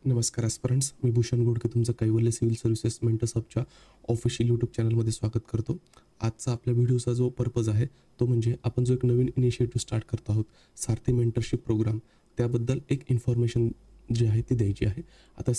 नमस्कार ॲस्पिरंट्स, मी भूषण गोडके तुमचं Kaivalya civil services mentors हबच्या ऑफिशियल यूट्यूब चॅनलमध्ये स्वागत करतो. आजचा आपल्या व्हिडिओचा जो पर्पज आहे तो म्हणजे आपण जो एक नवीन इनिशिएटिव्ह स्टार्ट करत आहोत, सारथी मेंटरशिप प्रोग्राम, त्याबद्दल एक इन्फॉर्मेशन जी आहे ती द्यायची आहे. आता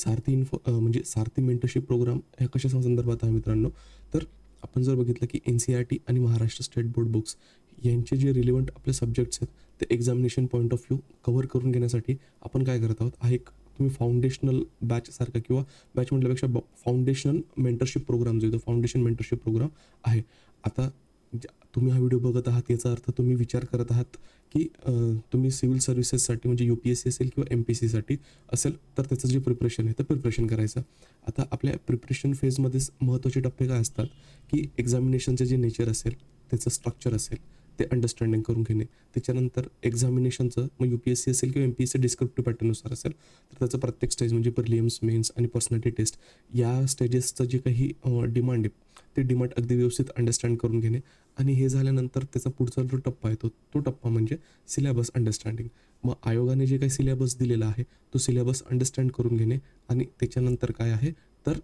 म्हणजे सारथी मेंटरशिप प्रोग्राम ह्या कशा संदर्भात आहे मित्रांनो, तर आपण जर बघितलं की NCERT आणि महाराष्ट्र स्टेट बोर्ड बुक्स यांचे जे रिलेव्हंट आपले सब्जेक्ट्स आहेत ते examination point of view cover करून घेण्यासाठी आपण काय करत आहोत, हा एक तुम्ही फाउंडेशनल बॅचसारखा किंवा बॅच म्हटल्यापेक्षा फाउंडेशनल मेंटरशिप प्रोग्राम जो आहे तो फाउंडेशन मेंटरशिप प्रोग्राम आहे. आता तुम्ही हा व्हिडिओ बघत आहात याचा अर्थ तुम्ही विचार करत आहात की तुम्ही सिव्हिल सर्व्हिसेससाठी म्हणजे UPSC असेल किंवा MPSCसाठी असेल तर त्याचं जे प्रिपरेशन आहे तर प्रिपरेशन करायचं. आता आपल्या प्रिपरेशन फेजमध्येच महत्त्वाचे टप्पे काय असतात की एक्झामिनेशनचे जे नेचर असेल, त्याचं स्ट्रक्चर असेल, ते अंडरस्टँडिंग करून घेणे. त्याच्यानंतर एक्झामिनेशनचं मग UPSC असेल किंवा MPSC डिस्क्रिप्टिव्ह पॅटर्ननुसार असेल तर त्याचं प्रत्येक स्टेज म्हणजे प्रिलिम्स, मेन्स आणि पर्सनॅलिटी टेस्ट या स्टेजेसचं जे काही डिमांड आहे ते डिमांड अगदी व्यवस्थित अंडरस्टँड करून घेणे. आणि हे झाल्यानंतर त्याचा पुढचा जो टप्पा आहे तो टप्पा म्हणजे सिलेबस अंडरस्टँडिंग. मग आयोगाने जे काही सिलेबस दिलेला आहे तो सिलेबस अंडरस्टँड करून घेणे. आणि त्याच्यानंतर काय आहे तर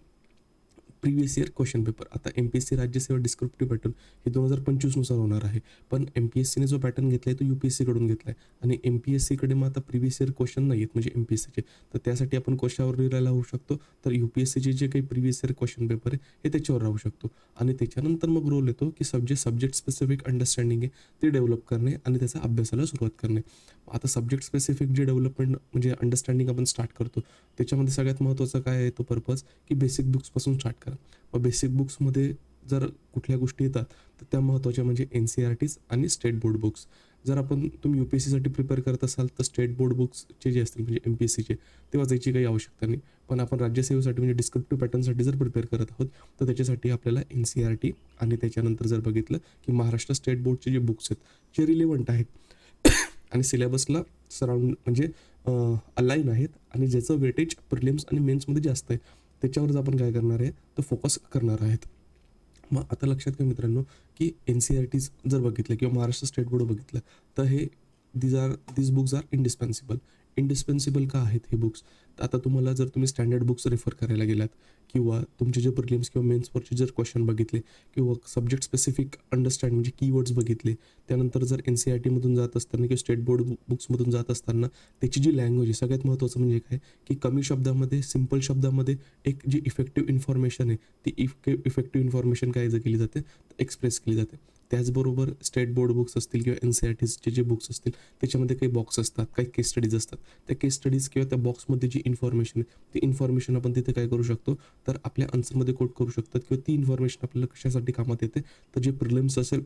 प्रिव्हियस इयर क्वेश्चन पेपर. आता MPSC राज्यसेवा डिस्क्रिप्टिव्ह पॅटर्न हे 2025 नुसार होणार आहे, पण MPSCने जो पॅटर्न घेतला आहे तो UPSC कडून घेतला आहे. आणि MPSC कडे मग आता प्रिव्हियस इयर क्वेश्चन नाही आहेत म्हणजे MPSCचे, तर त्यासाठी आपण कशावर लिहायला होऊ शकतो तर UPSCचे जे काही प्रिव्हियस इयर क्वेश्चन पेपर आहे हे त्याच्यावर राहू शकतो. आणि त्याच्यानंतर मग रोल येतो की सब्जेक्ट स्पेसिफिक अंडरस्टँडिंग आहे ते डेव्हलप करणे आणि त्याचा अभ्यासाला सुरुवात करणे. आता सब्जेक्ट स्पेसिफिक जे डेव्हलपमेंट म्हणजे अंडरस्टँडिंग आपण स्टार्ट करतो त्याच्यामध्ये सगळ्यात महत्त्वाचा काय आहे तो पर्पज की बेसिक बुक्सपासून स्टार्ट करा. मग बेसिक बुक्समध्ये जर कुठल्या गोष्टी येतात तर त्या महत्त्वाच्या म्हणजे NCERTs आणि स्टेट बोर्ड बुक्स. जर तुम्ही UPSCसाठी प्रिपेअर करत असाल तर स्टेट बोर्ड बुक्सचे जे असतील म्हणजे MPSCचे ते वाचायची काही आवश्यकता नाही. पण आपण राज्यसेवेसाठी म्हणजे डिस्क्रिप्टिव्ह पॅटर्नसाठी जर प्रिपेअर करत आहोत तर त्याच्यासाठी आपल्याला NCERT आणि त्याच्यानंतर जर बघितलं की महाराष्ट्र स्टेट बोर्डचे जे बुक्स आहेत जे रिलेव्हंट आहेत आणि सिलेबसला सराउंड म्हणजे अलाईन आहेत आणि ज्याचं वेटेज प्रिलिम्स आणि मेन्समध्ये जास्त आहे त्याच्यावरच आपण काय करणार आहे तर फोकस करणार आहेत. मग आता लक्षात घ्या मित्रांनो की NCERTs जर बघितलं किंवा महाराष्ट्र स्टेट बोर्ड बघितलं तर हे दीज बुक्स आर इंडिस्पेन्सिबल का आहेत हे बुक्स. तर आता तुम्हाला जर तुम्ही स्टँडर्ड बुक्स रेफर करायला गेलात किंवा तुमचे जे प्रिलिम्स किंवा मेन्सवरचे जर क्वेश्चन बघितले किंवा सब्जेक्ट स्पेसिफिक अंडरस्टँड म्हणजे कीवर्ड्स बघितले, त्यानंतर जर NCERTमधून जात असताना किंवा स्टेट बोर्ड बुक्समधून जात असताना त्याची जी लँग्वेज आहे सगळ्यात महत्त्वाचं म्हणजे काय की कमी शब्दामध्ये सिम्पल शब्दामध्ये एक जी इफेक्टिव्ह इन्फॉर्मेशन आहे ती इफेक्टिव्ह इन्फॉर्मेशन काय केली जाते एक्सप्रेस केली जाते. त्याचबरोबर स्टेट बोर्ड बुक्स असतील किंवा NCERTचे जे बुक्स असतील त्याच्यामध्ये काही बॉक्स असतात, काही केस स्टडीज असतात. त्या केस स्टडीज किंवा त्या बॉक्समध्ये जी इन्फॉर्मेशन आहे ती इन्फॉर्मेशन आपण तिथे काय करू शकतो तर आपल्या आन्सरमध्ये कोट करू शकतात किंवा ती इन्फॉर्मेशन आपल्याला कशासाठी कामात येते तर जे प्रिलिम्स असेल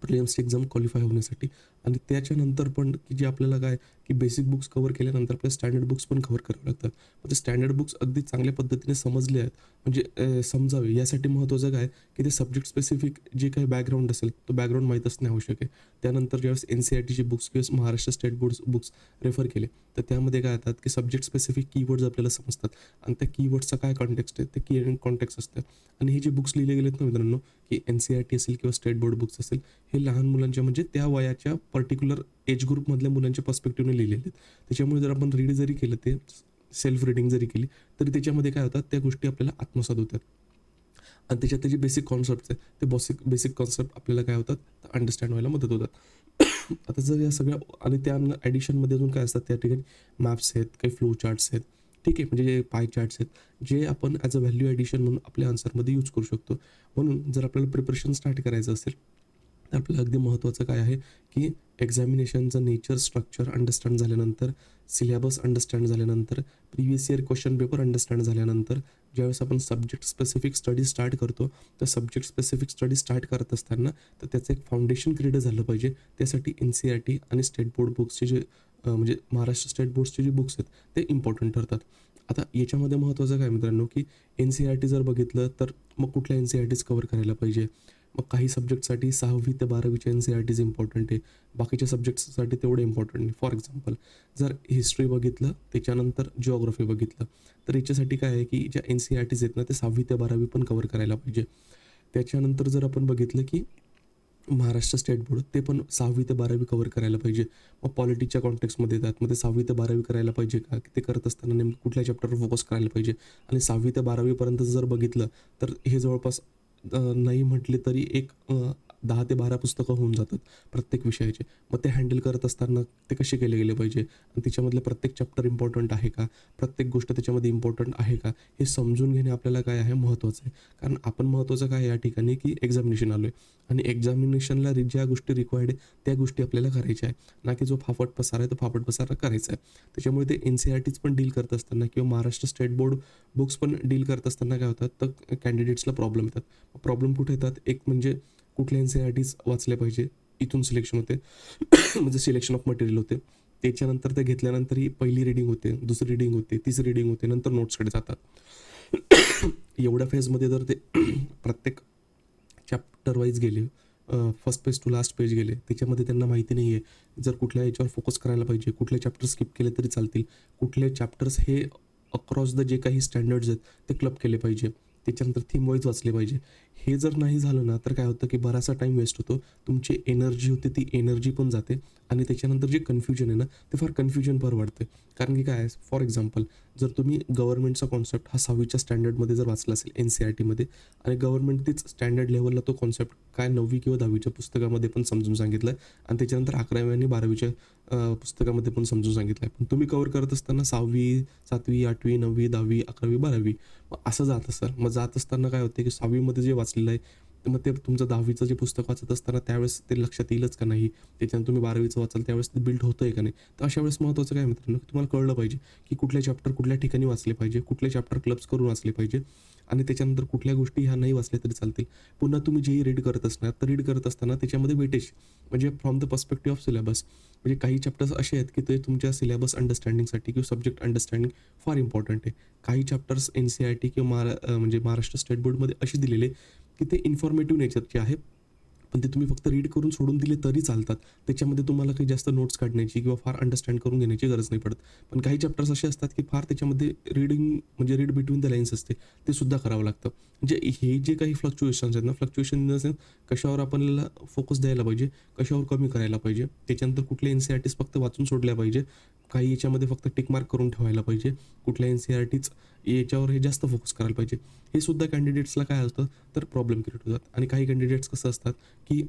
प्रिलिम्सची एक्झाम क्वालिफाय होण्यासाठी. आणि त्याच्यानंतर पण की जे आपल्याला काय की बेसिक बुक्स कव्हर केल्यानंतर आपल्याला स्टँडर्ड बुक्स पण कव्हर करावे लागतात. मग ते स्टँडर्ड बुक्स अगदी चांगल्या पद्धतीने समजले आहेत म्हणजे समजावे यासाठी महत्त्वाचं काय की ते सब्जेक्ट स्पेसिफिक जे काही बॅकग्राऊंड असेल तो बॅकग्राऊंड माहीत असणे आवश्यक आहे. त्यानंतर ज्यावेळेस NCERTचे बुक्स किंवा Maharashtra state board books refer केले तर त्यामध्ये काय येतात की सब्जेक्ट स्पेसिफिक कीवर्ड्स आपल्याला समजतात आणि त्या कीवर्ड्सचा काय कॉन्टेक्स्ट आहे ते की कॉन्टेक्स्ट असतं. आणि हे जे बुक्स लिहिले गेलेत ना मित्रांनो की NCERT असेल किंवा स्टेट बोर्ड बुक्स असेल हे लहान मुलांच्या म्हणजे त्या वयाच्या पर्टिक्युलर एज ग्रुपमधल्या मुलांच्या पर्स्पेक्टिव्हने लिहिलेले आहेत. त्याच्यामुळे जर आपण रीड जरी केलं ते सेल्फ रिडिंग जरी केली तरी त्याच्यामध्ये काय होतात त्या गोष्टी आपल्याला आत्मसात होतात आणि त्याच्यात जे बेसिक कॉन्सेप्ट आहेत ते बेसिक कॉन्सेप्ट आपल्याला काय होतात अंडरस्टँड व्हायला मदत होतात. आता जर या सगळ्या आणि त्या ॲडिशनमध्ये अजून काय असतात त्या ठिकाणी मॅप्स आहेत, काही फ्लो चार्ट्स आहेत, ठीक आहे, म्हणजे जे पाय चार्ट्स आहेत जे आपण ॲज अ व्हॅल्यू ॲडिशन म्हणून आपल्या आन्सरमध्ये यूज करू शकतो. म्हणून जर आपल्याला प्रिपरेशन स्टार्ट करायचं असेल तर आपल्याला अगदी महत्त्वाचं काय आहे की एक्झामिनेशनचं नेचर स्ट्रक्चर अंडरस्टँड झाल्यानंतर, सिलेबस अंडरस्टँड झाल्यानंतर, previous year question paper understand झाल्यानंतर ज्यावेळेस आपण सब्जेक्ट स्पेसिफिक स्टडी स्टार्ट करतो तर सब्जेक्ट स्पेसिफिक स्टडी स्टार्ट करत असताना तर त्याचं एक फाउंडेशन क्रिएट झालं पाहिजे. त्यासाठी NCERT आणि स्टेट बोर्ड बुक्सचे जे म्हणजे महाराष्ट्र स्टेट बोर्ड्सचे जे बुक्स आहेत ते इम्पॉर्टंट ठरतात. आता याच्यामध्ये महत्त्वाचं काय मित्रांनो की NCERT जर बघितलं तर मग कुठल्या NCERTs कव्हर करायला पाहिजे. मग काही सब्जेक्टसाठी 6वी ते 12वीच्या NCERTs इम्पॉर्टंट आहे, बाकीच्या सब्जेक्ट्ससाठी तेवढं इम्पॉर्टंट नाही. फॉर एक्झाम्पल जर हिस्ट्री बघितलं त्याच्यानंतर जिओग्राफी बघितलं तर याच्यासाठी काय आहे की ज्या NCERTs आहेत ना ते 6वी ते 12वी पण कव्हर करायला पाहिजे. त्याच्यानंतर जर आपण बघितलं की महाराष्ट्र स्टेट बोर्ड ते पण 6वी ते 12वी कव्हर करायला पाहिजे. मग पॉलिटिक्सच्या कॉन्टेक्स्टमध्ये येतात. मग ते 6वी ते 12वी करायला पाहिजे का? ते करत असताना नेमकं कुठल्या चॅप्टरवर फोकस करायला पाहिजे? आणि 6वी ते 12वी पर्यंत जर बघितलं तर हे जवळपास नाही म्हटले तरी एक 10 ते 12 पुस्तकं होऊन जातात प्रत्येक विषयाचे. मग ते हँडल करत असताना ते कसे केले गेले पाहिजे आणि त्याच्यामधलं प्रत्येक चॅप्टर इम्पॉर्टंट आहे का? प्रत्येक गोष्ट त्याच्यामध्ये इम्पॉर्टंट आहे का? हे समजून घेणे आपल्याला काय आहे महत्त्वाचं आहे. कारण आपण महत्त्वाचं काय आहे या ठिकाणी की एक्झामिनेशन आलो आहे आणि एक्झामिनेशनला ज्या गोष्टी रिक्वायर्ड आहे त्या गोष्टी आपल्याला करायच्या आहे. ना की जो फाफट पसारा आहे तो फाफट पसारा करायचा आहे. त्याच्यामुळे ते NCERTच पण डील करत असताना किंवा महाराष्ट्र स्टेट बोर्ड बुक्स पण डील करत असताना काय होतात तर कॅन्डिडेट्सला प्रॉब्लेम येतात. प्रॉब्लेम कुठे येतात? एक म्हणजे कुठल्या NCERTच वाचले पाहिजे इथून सिलेक्शन होते म्हणजे सिलेक्शन ऑफ मटेरियल होते. त्याच्यानंतर ते घेतल्यानंतर ही पहिली रीडिंग होते, दुसरी रीडिंग होते, तिसरी रीडिंग होते, नंतर नोट्सकडे जातात. एवढ्या फेजमध्ये जर ते प्रत्येक चॅप्टर वाईज गेले, first page to last page गेले, त्याच्यामध्ये त्यांना माहिती नाही आहे जर कुठल्या याच्यावर फोकस करायला पाहिजे, कुठले चॅप्टर स्किप केले तरी चालतील, कुठले चॅप्टर्स हे अक्रॉस द जे काही स्टँडर्ड्स आहेत ते क्लब केले पाहिजे, त्याच्यानंतर थीम वाईज वाचले पाहिजे. हे जर नाही झालं ना तर काय होतं की बराचसा टाईम वेस्ट होतो. तुमची एनर्जी होते ती एनर्जी पण जाते आणि त्याच्यानंतर जे कन्फ्युजन आहे ना ते फार कन्फ्युजन फार वाढते. कारण की काय आहे, फॉर एक्झाम्पल जर तुम्ही गव्हर्नमेंटचा कॉन्सेप्ट हा 6वीच्या स्टँडर्डमध्ये जर वाचला असेल NCERTमध्ये आणि गव्हर्नमेंट तीच स्टँडर्ड लेवलला तो कॉन्सेप्ट काय 9वी किंवा 10वीच्या पुस्तकामध्ये पण समजून सांगितलं आहे आणि त्याच्यानंतर 11वी आणि 12वीच्या पुस्तकामध्ये पण समजून सांगितलं आहे. पण तुम्ही कव्हर करत असताना 6वी, 7वी, 8वी, 9वी, 10वी, 11वी, 12वी मग असं जात असतं. मग जात असताना काय होते की 6वीमध्ये जे वाचलेलं आहे तर मग ते तुमचं 10वीचं जे पुस्तक वाचत असताना त्यावेळेस ते लक्षात येईलच का नाही, त्याच्यानंतर तुम्ही 12वीचं वाचाल त्यावेळेस ते बिल्ड होतं आहे का नाही. तर अशा वेळेस महत्त्वाचं काय मित्रांनो की तुम्हाला कळलं पाहिजे की कुठले चॅप्टर कुठल्या ठिकाणी वाचले पाहिजे, कुठले चॅप्टर क्लब्स करून वाचले पाहिजे आणि त्याच्यानंतर कुठल्या गोष्टी ह्या नाही वाचल्या तरी चालतील. पुन्हा तुम्ही जेही रीड करत असणार तर रीड करत असताना त्याच्यामध्ये वेटेज म्हणजे from the perspective of syllabus म्हणजे काही चॅप्टर्स असे आहेत की ते तुमच्या सिलेबस अंडरस्टँडिंगसाठी किंवा सब्जेक्ट अंडरस्टँडिंग फार इम्पॉर्टंट आहे. काही चॅप्टर्स NCERT किंवा म्हणजे महाराष्ट्र स्टेट बोर्डमध्ये असे दिलेले की ते इन्फॉर्मेटिव्ह नेचरचे आहे, पण ते तुम्ही फक्त रीड करून सोडून दिले तरी चालतात. त्याच्यामध्ये तुम्हाला काही जास्त नोट्स काढण्याची किंवा फार अंडरस्टँड करून घेण्याची गरज नाही पडत. पण काही चॅप्टर्स असे असतात की फार त्याच्यामध्ये रीडिंग म्हणजे रीड बिटवीन द लाईन्स असते, ते सुद्धा करावं लागतं. म्हणजे हे जे काही फ्लक्च्युएशन्स आहेत ना, फ्लक्च्युएशन इन द सेन्स कशावर आपल्याला फोकस द्यायला पाहिजे, कशावर कमी करायला पाहिजे, त्याच्यानंतर कुठल्या NCERTs फक्त वाचून सोडल्या पाहिजे, काही याच्यामध्ये फक्त टिकमार्क करून ठेवायला पाहिजे, कुठल्या NCERTs याच्यावर हे जास्त फोकस करायला पाहिजे. हे सुद्धा कॅन्डिडेट्सला काय असतं तर प्रॉब्लेम क्रिएट होतात. आणि काही कॅन्डिडेट्स कसं असतात की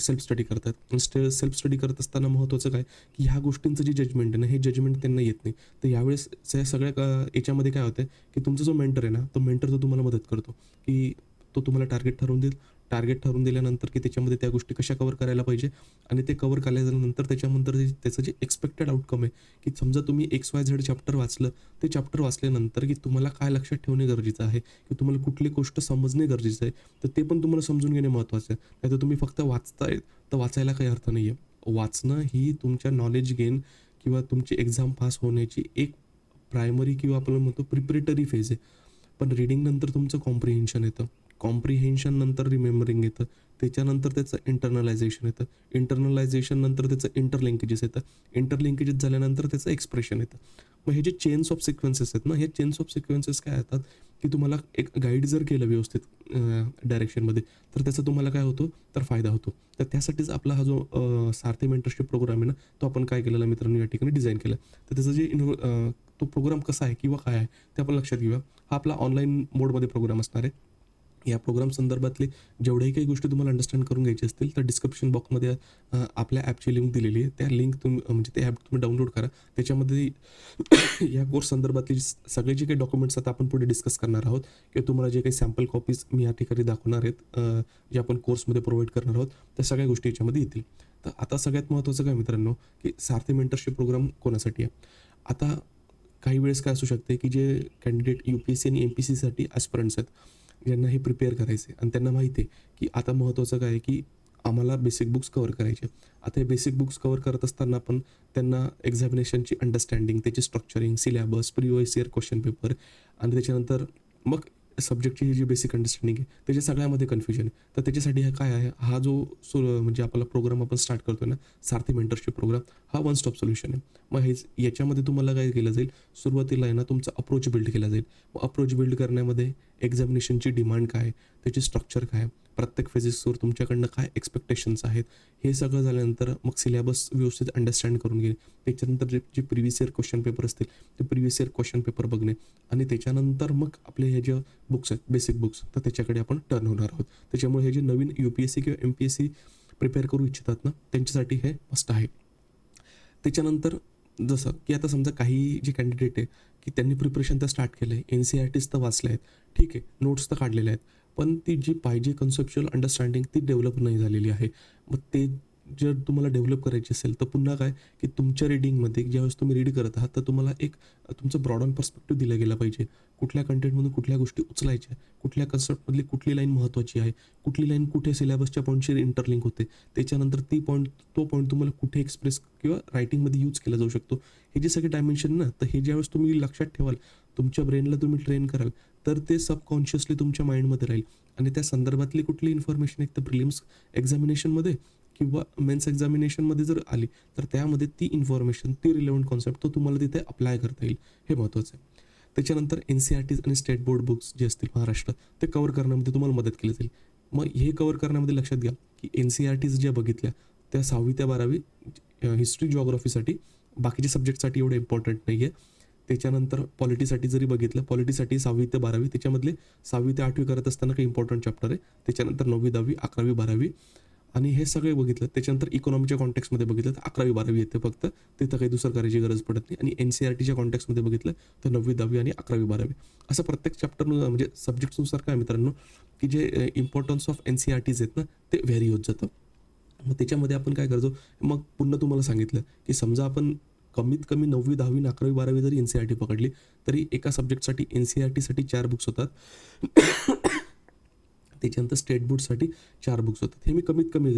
सेल्फ स्टडी करतात. सेल्फ स्टडी करत असताना महत्त्वाचं काय की ह्या गोष्टींचं जे जजमेंट आहे ना हे जजमेंट त्यांना येत नाही. तर यावेळेस सगळ्या याच्यामध्ये काय होतं की तुमचा जो मेंटर आहे ना तो मेंटर तो तुम्हाला मदत करतो की तो तुम्हाला टार्गेट ठरवून देईल. टार्गेट ठरवून दिल्यानंतर की त्याच्यामध्ये त्या गोष्टी कशा कव्हर करायला पाहिजे आणि ते कव्हर केल्यानंतर त्याच्यानंतर त्याचं जे एक्सपेक्टेड आउटकम आहे की समजा तुम्ही XYZ चॅप्टर वाचलं, ते चॅप्टर वाचल्यानंतर की तुम्हाला काय लक्षात ठेवणे गरजेचं आहे की तुम्हाला कुठली गोष्ट समजणे गरजेचं आहे, तर ते पण तुम्हाला समजून घेणे महत्त्वाचं आहे. नाहीतर तुम्ही फक्त वाचताय तर वाचायला काही अर्थ नाही आहे. वाचणं ही तुमच्या नॉलेज गेन किंवा तुमची एक्झाम पास होण्याची एक प्रायमरी किंवा आपण म्हणतो प्रिपरेटरी फेज आहे. पण रीडिंगनंतर तुमचं कॉम्प्रिहेन्शन येतं, कॉम्प्रिहेन्शन नंतर रिमेंबरिंग येतं, त्याच्यानंतर त्याचं इंटरनलायझेशन येतं, इंटरनलायझेशन नंतर त्याचं इंटरलिंकेजेस येतं, इंटरलिंकेजेस झाल्यानंतर त्याचं एक्सप्रेशन येतं. मग हे जे चेन्स ऑफ सिक्वेन्सेस आहेत ना, हे चेन्स ऑफ सिक्वेन्सेस काय येतात की तुम्हाला एक गाईड जर केलं व्यवस्थित डायरेक्शनमध्ये तर त्याचा तुम्हाला काय होतो तर फायदा होतो. तर त्यासाठीच आपला हा जो सारथी मेंटरशिप प्रोग्राम आहे ना तो आपण काय केलेला मित्रांनो या ठिकाणी डिझाईन केला. तर त्याचं जे तो प्रोग्राम कसा आहे किंवा काय आहे ते आपण लक्षात घेऊया. हा आपला ऑनलाईन मोडमध्ये प्रोग्राम असणार आहे. या प्रोग्राम संदर्भातले जेवढ्याही काही गोष्टी तुम्हाला अंडरस्टँड करून घ्यायची असतील तर डिस्क्रिप्शन बॉक्समध्ये आपल्या ॲपची लिंक दिलेली आहे. त्या लिंक तुम्ही म्हणजे ते ॲप तुम्ही डाउनलोड करा. त्याच्यामध्ये या कोर्स संदर्भातले सगळे जे काही डॉक्युमेंट्स आहेत आपण पुढे डिस्कस करणार आहोत किंवा तुम्हाला जे काही सॅम्पल कॉपीज मी या ठिकाणी दाखवणार आहेत जे आपण कोर्समध्ये प्रोव्हाइड करणार आहोत त्या सगळ्या गोष्टी याच्यामध्ये येतील. तर आता सगळ्यात महत्त्वाचं काय मित्रांनो की सारथी मेंटरशिप प्रोग्राम कोणासाठी आहे. आता काही वेळेस काय असू शकते की जे कॅन्डिडेट UPSC आणि MPSCसाठी ॲस्पिरंट्स आहेत ज्यांना हे प्रिपेअर करायचे आणि त्यांना माहिती आहे की आता महत्त्वाचं काय आहे की आम्हाला बेसिक बुक्स कव्हर करायचे. आता हे बेसिक बुक्स कव्हर करत असताना पण त्यांना एक्झामिनेशनची अंडरस्टँडिंग, त्याची structuring, syllabus, previous year question paper आणि त्याच्यानंतर मग सब्जेक्टची जी बेसिक अंडरस्टँडिंग आहे त्याच्या सगळ्यामध्ये कन्फ्युजन आहे. तर त्याच्यासाठी हा काय आहे हा जो म्हणजे आपला प्रोग्राम आपण स्टार्ट करतो ना सारथी मेंटरशिप प्रोग्राम हा वन स्टॉप सोल्युशन आहे. मग हेच याच्यामध्ये तुम्हाला काय केलं जाईल सुरुवातीला आहे ना तुमचा अप्रोच बिल्ड केला जाईल. मग अप्रोच बिल्ड करण्यामध्ये एक्झामिनेशनची डिमांड काय, त्याची स्ट्रक्चर काय, प्रत्येक फेजेसवर तुमच्याकडनं काय एक्सपेक्टेशन्स आहेत, हे सगळं झाल्यानंतर मग सिलेबस व्यवस्थित अंडरस्टँड करून घेणे. त्याच्यानंतर जे प्रिव्हियस इयर क्वेश्चन पेपर असतील ते प्रिव्हियस इयर क्वेश्चन पेपर बघणे आणि त्याच्यानंतर मग आपले हे जे बुक्स आहेत बेसिक बुक्स तर त्याच्याकडे आपण टर्न होणार आहोत. त्याच्यामुळे हे जे नवीन UPSC किंवा MPSC प्रिपेअर करू इच्छितात ना त्यांच्यासाठी हे मस्ट आहे. त्याच्यानंतर जसं की आता समजा काही जे कॅन्डिडेट आहे की त्यांनी प्रिपरेशन तर स्टार्ट केलं आहे, NCERTs तर वाचल्या आहेत, ठीक आहे, नोट्स तर काढलेल्या आहेत, पण ती जी पाहिजे कन्सेप्च्युअल अंडरस्टँडिंग ती डेव्हलप नाही झालेली आहे. मग ते जर तुम्हाला डेव्हलप करायची असेल तर पुन्हा काय की तुमच्या रीडिंगमध्ये ज्यावेळेस तुम्ही रीड करत आहात तर तुम्हाला एक तुमचं ब्रॉड ऑन पर्स्पेक्टिव्ह दिला गेला पाहिजे. कुठल्या कंटेंटमधून कुठल्या गोष्टी उचलायच्या, कुठल्या कन्सेप्टमधली कुठली लाईन महत्त्वाची आहे, कुठली लाईन कुठे सिलेबसच्या पॉईंटशी इंटरलिंक होते, त्याच्यानंतर तो पॉईंट तुम्हाला कुठे एक्सप्रेस किंवा रायटिंगमध्ये यूज केला जाऊ शकतो. हे जे सगळे डायमेन्शन ना तर हे ज्यावेळेस तुम्ही लक्षात ठेवाल, तुमच्या ब्रेनला तुम्ही ट्रेन कराल तर ते सबकॉन्शियसली तुमच्या माइंडमध्ये राहील आणि त्या संदर्भातली कुठली इन्फॉर्मेशन एक तर प्रिलिम्स एक्झामिनेशनमध्ये किंवा मेन्स एक्झामिनेशनमध्ये जर आली तर त्यामध्ये ती इन्फॉर्मेशन ती रिलेव्हंट कॉन्सेप्ट तो तुम्हाला तिथे अप्लाय करता येईल, हे महत्त्वाचं आहे. त्याच्यानंतर NCERTs आणि स्टेट बोर्ड बुक्स जे असतील महाराष्ट्र ते कव्हर करण्यामध्ये तुम्हाला मदत केली जाईल. मग हे कव्हर करण्यामध्ये लक्षात घ्या की NCERTs ज्या बघितल्या त्या 6वी ते 12वी हिस्ट्री जिओग्राफीसाठी, बाकीच्या सब्जेक्टसाठी एवढं इम्पॉर्टंट नाही आहे. त्याच्यानंतर पॉलिटीसाठी जरी बघितलं, पॉलिटीसाठी 6वी ते 12वी त्याच्यामधले 6वी ते 8वी करत असताना काही इम्पॉर्टंट चॅप्टर आहे. त्याच्यानंतर 9वी 10वी 11वी 12वी आणि हे सगळे बघितलं. त्याच्यानंतर इकॉनॉमीच्या कॉन्टेक्समध्ये बघितलं तर 11वी 12वी येते फक्त, तिथं काही दुसरं करायची गरज पडत नाही. आणि NCERTच्या कॉन्टेक्समध्ये बघितलं तर 9वी 10वी आणि 11वी 12वी असं प्रत्येक चॅप्टर म्हणजे सब्जेक्ट्सनुसार काय मित्रांनो की जे इम्पॉर्टन्स ऑफ NCERTs आहेत ना ते व्हॅरी होत जातं. मग त्याच्यामध्ये आपण काय करतो, मग पुन्हा तुम्हाला सांगितलं की समजा आपण कमीत कमी 9वी 10वी 11वी 12वी जरी NCERT पकडली तरी एका सब्जेक्टसाठी NCERTसाठी 4 बुक्स होतात. त्याच्यानंतर स्टेट बोर्डसाठी 4 बुक्स होतात. हे मी कमीत कमी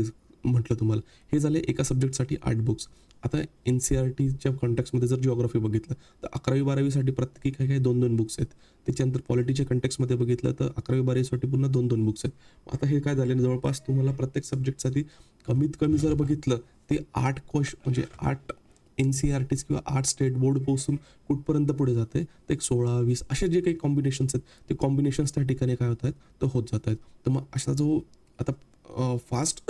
म्हटलं तुम्हाला. हे झाले एका सब्जेक्टसाठी 8 बुक्स. आता NCERTच्या कॉन्टेक्समध्ये जर जिओग्राफी बघितलं तर 11वी 12वीसाठी प्रत्येकी काही काही 2-2 बुक्स आहेत. त्याच्यानंतर पॉलिटीच्या कॉन्टेक्समध्ये बघितलं तर 11वी 12वीसाठी पुन्हा 2-2 बुक्स आहेत. आता हे काय झाले जवळपास तुम्हाला प्रत्येक सब्जेक्टसाठी कमीत कमी जर बघितलं ते 8 म्हणजे 8 NCERTs किंवा 8 स्टेट बोर्ड पासून कुठपर्यंत पुढे जाते तर एक 16-20 असे जे काही कॉम्बिनेशन्स आहेत ते कॉम्बिनेशन्स त्या ठिकाणी काय होत आहेत तर होत जात आहेत. तर मग असा जो आता फास्ट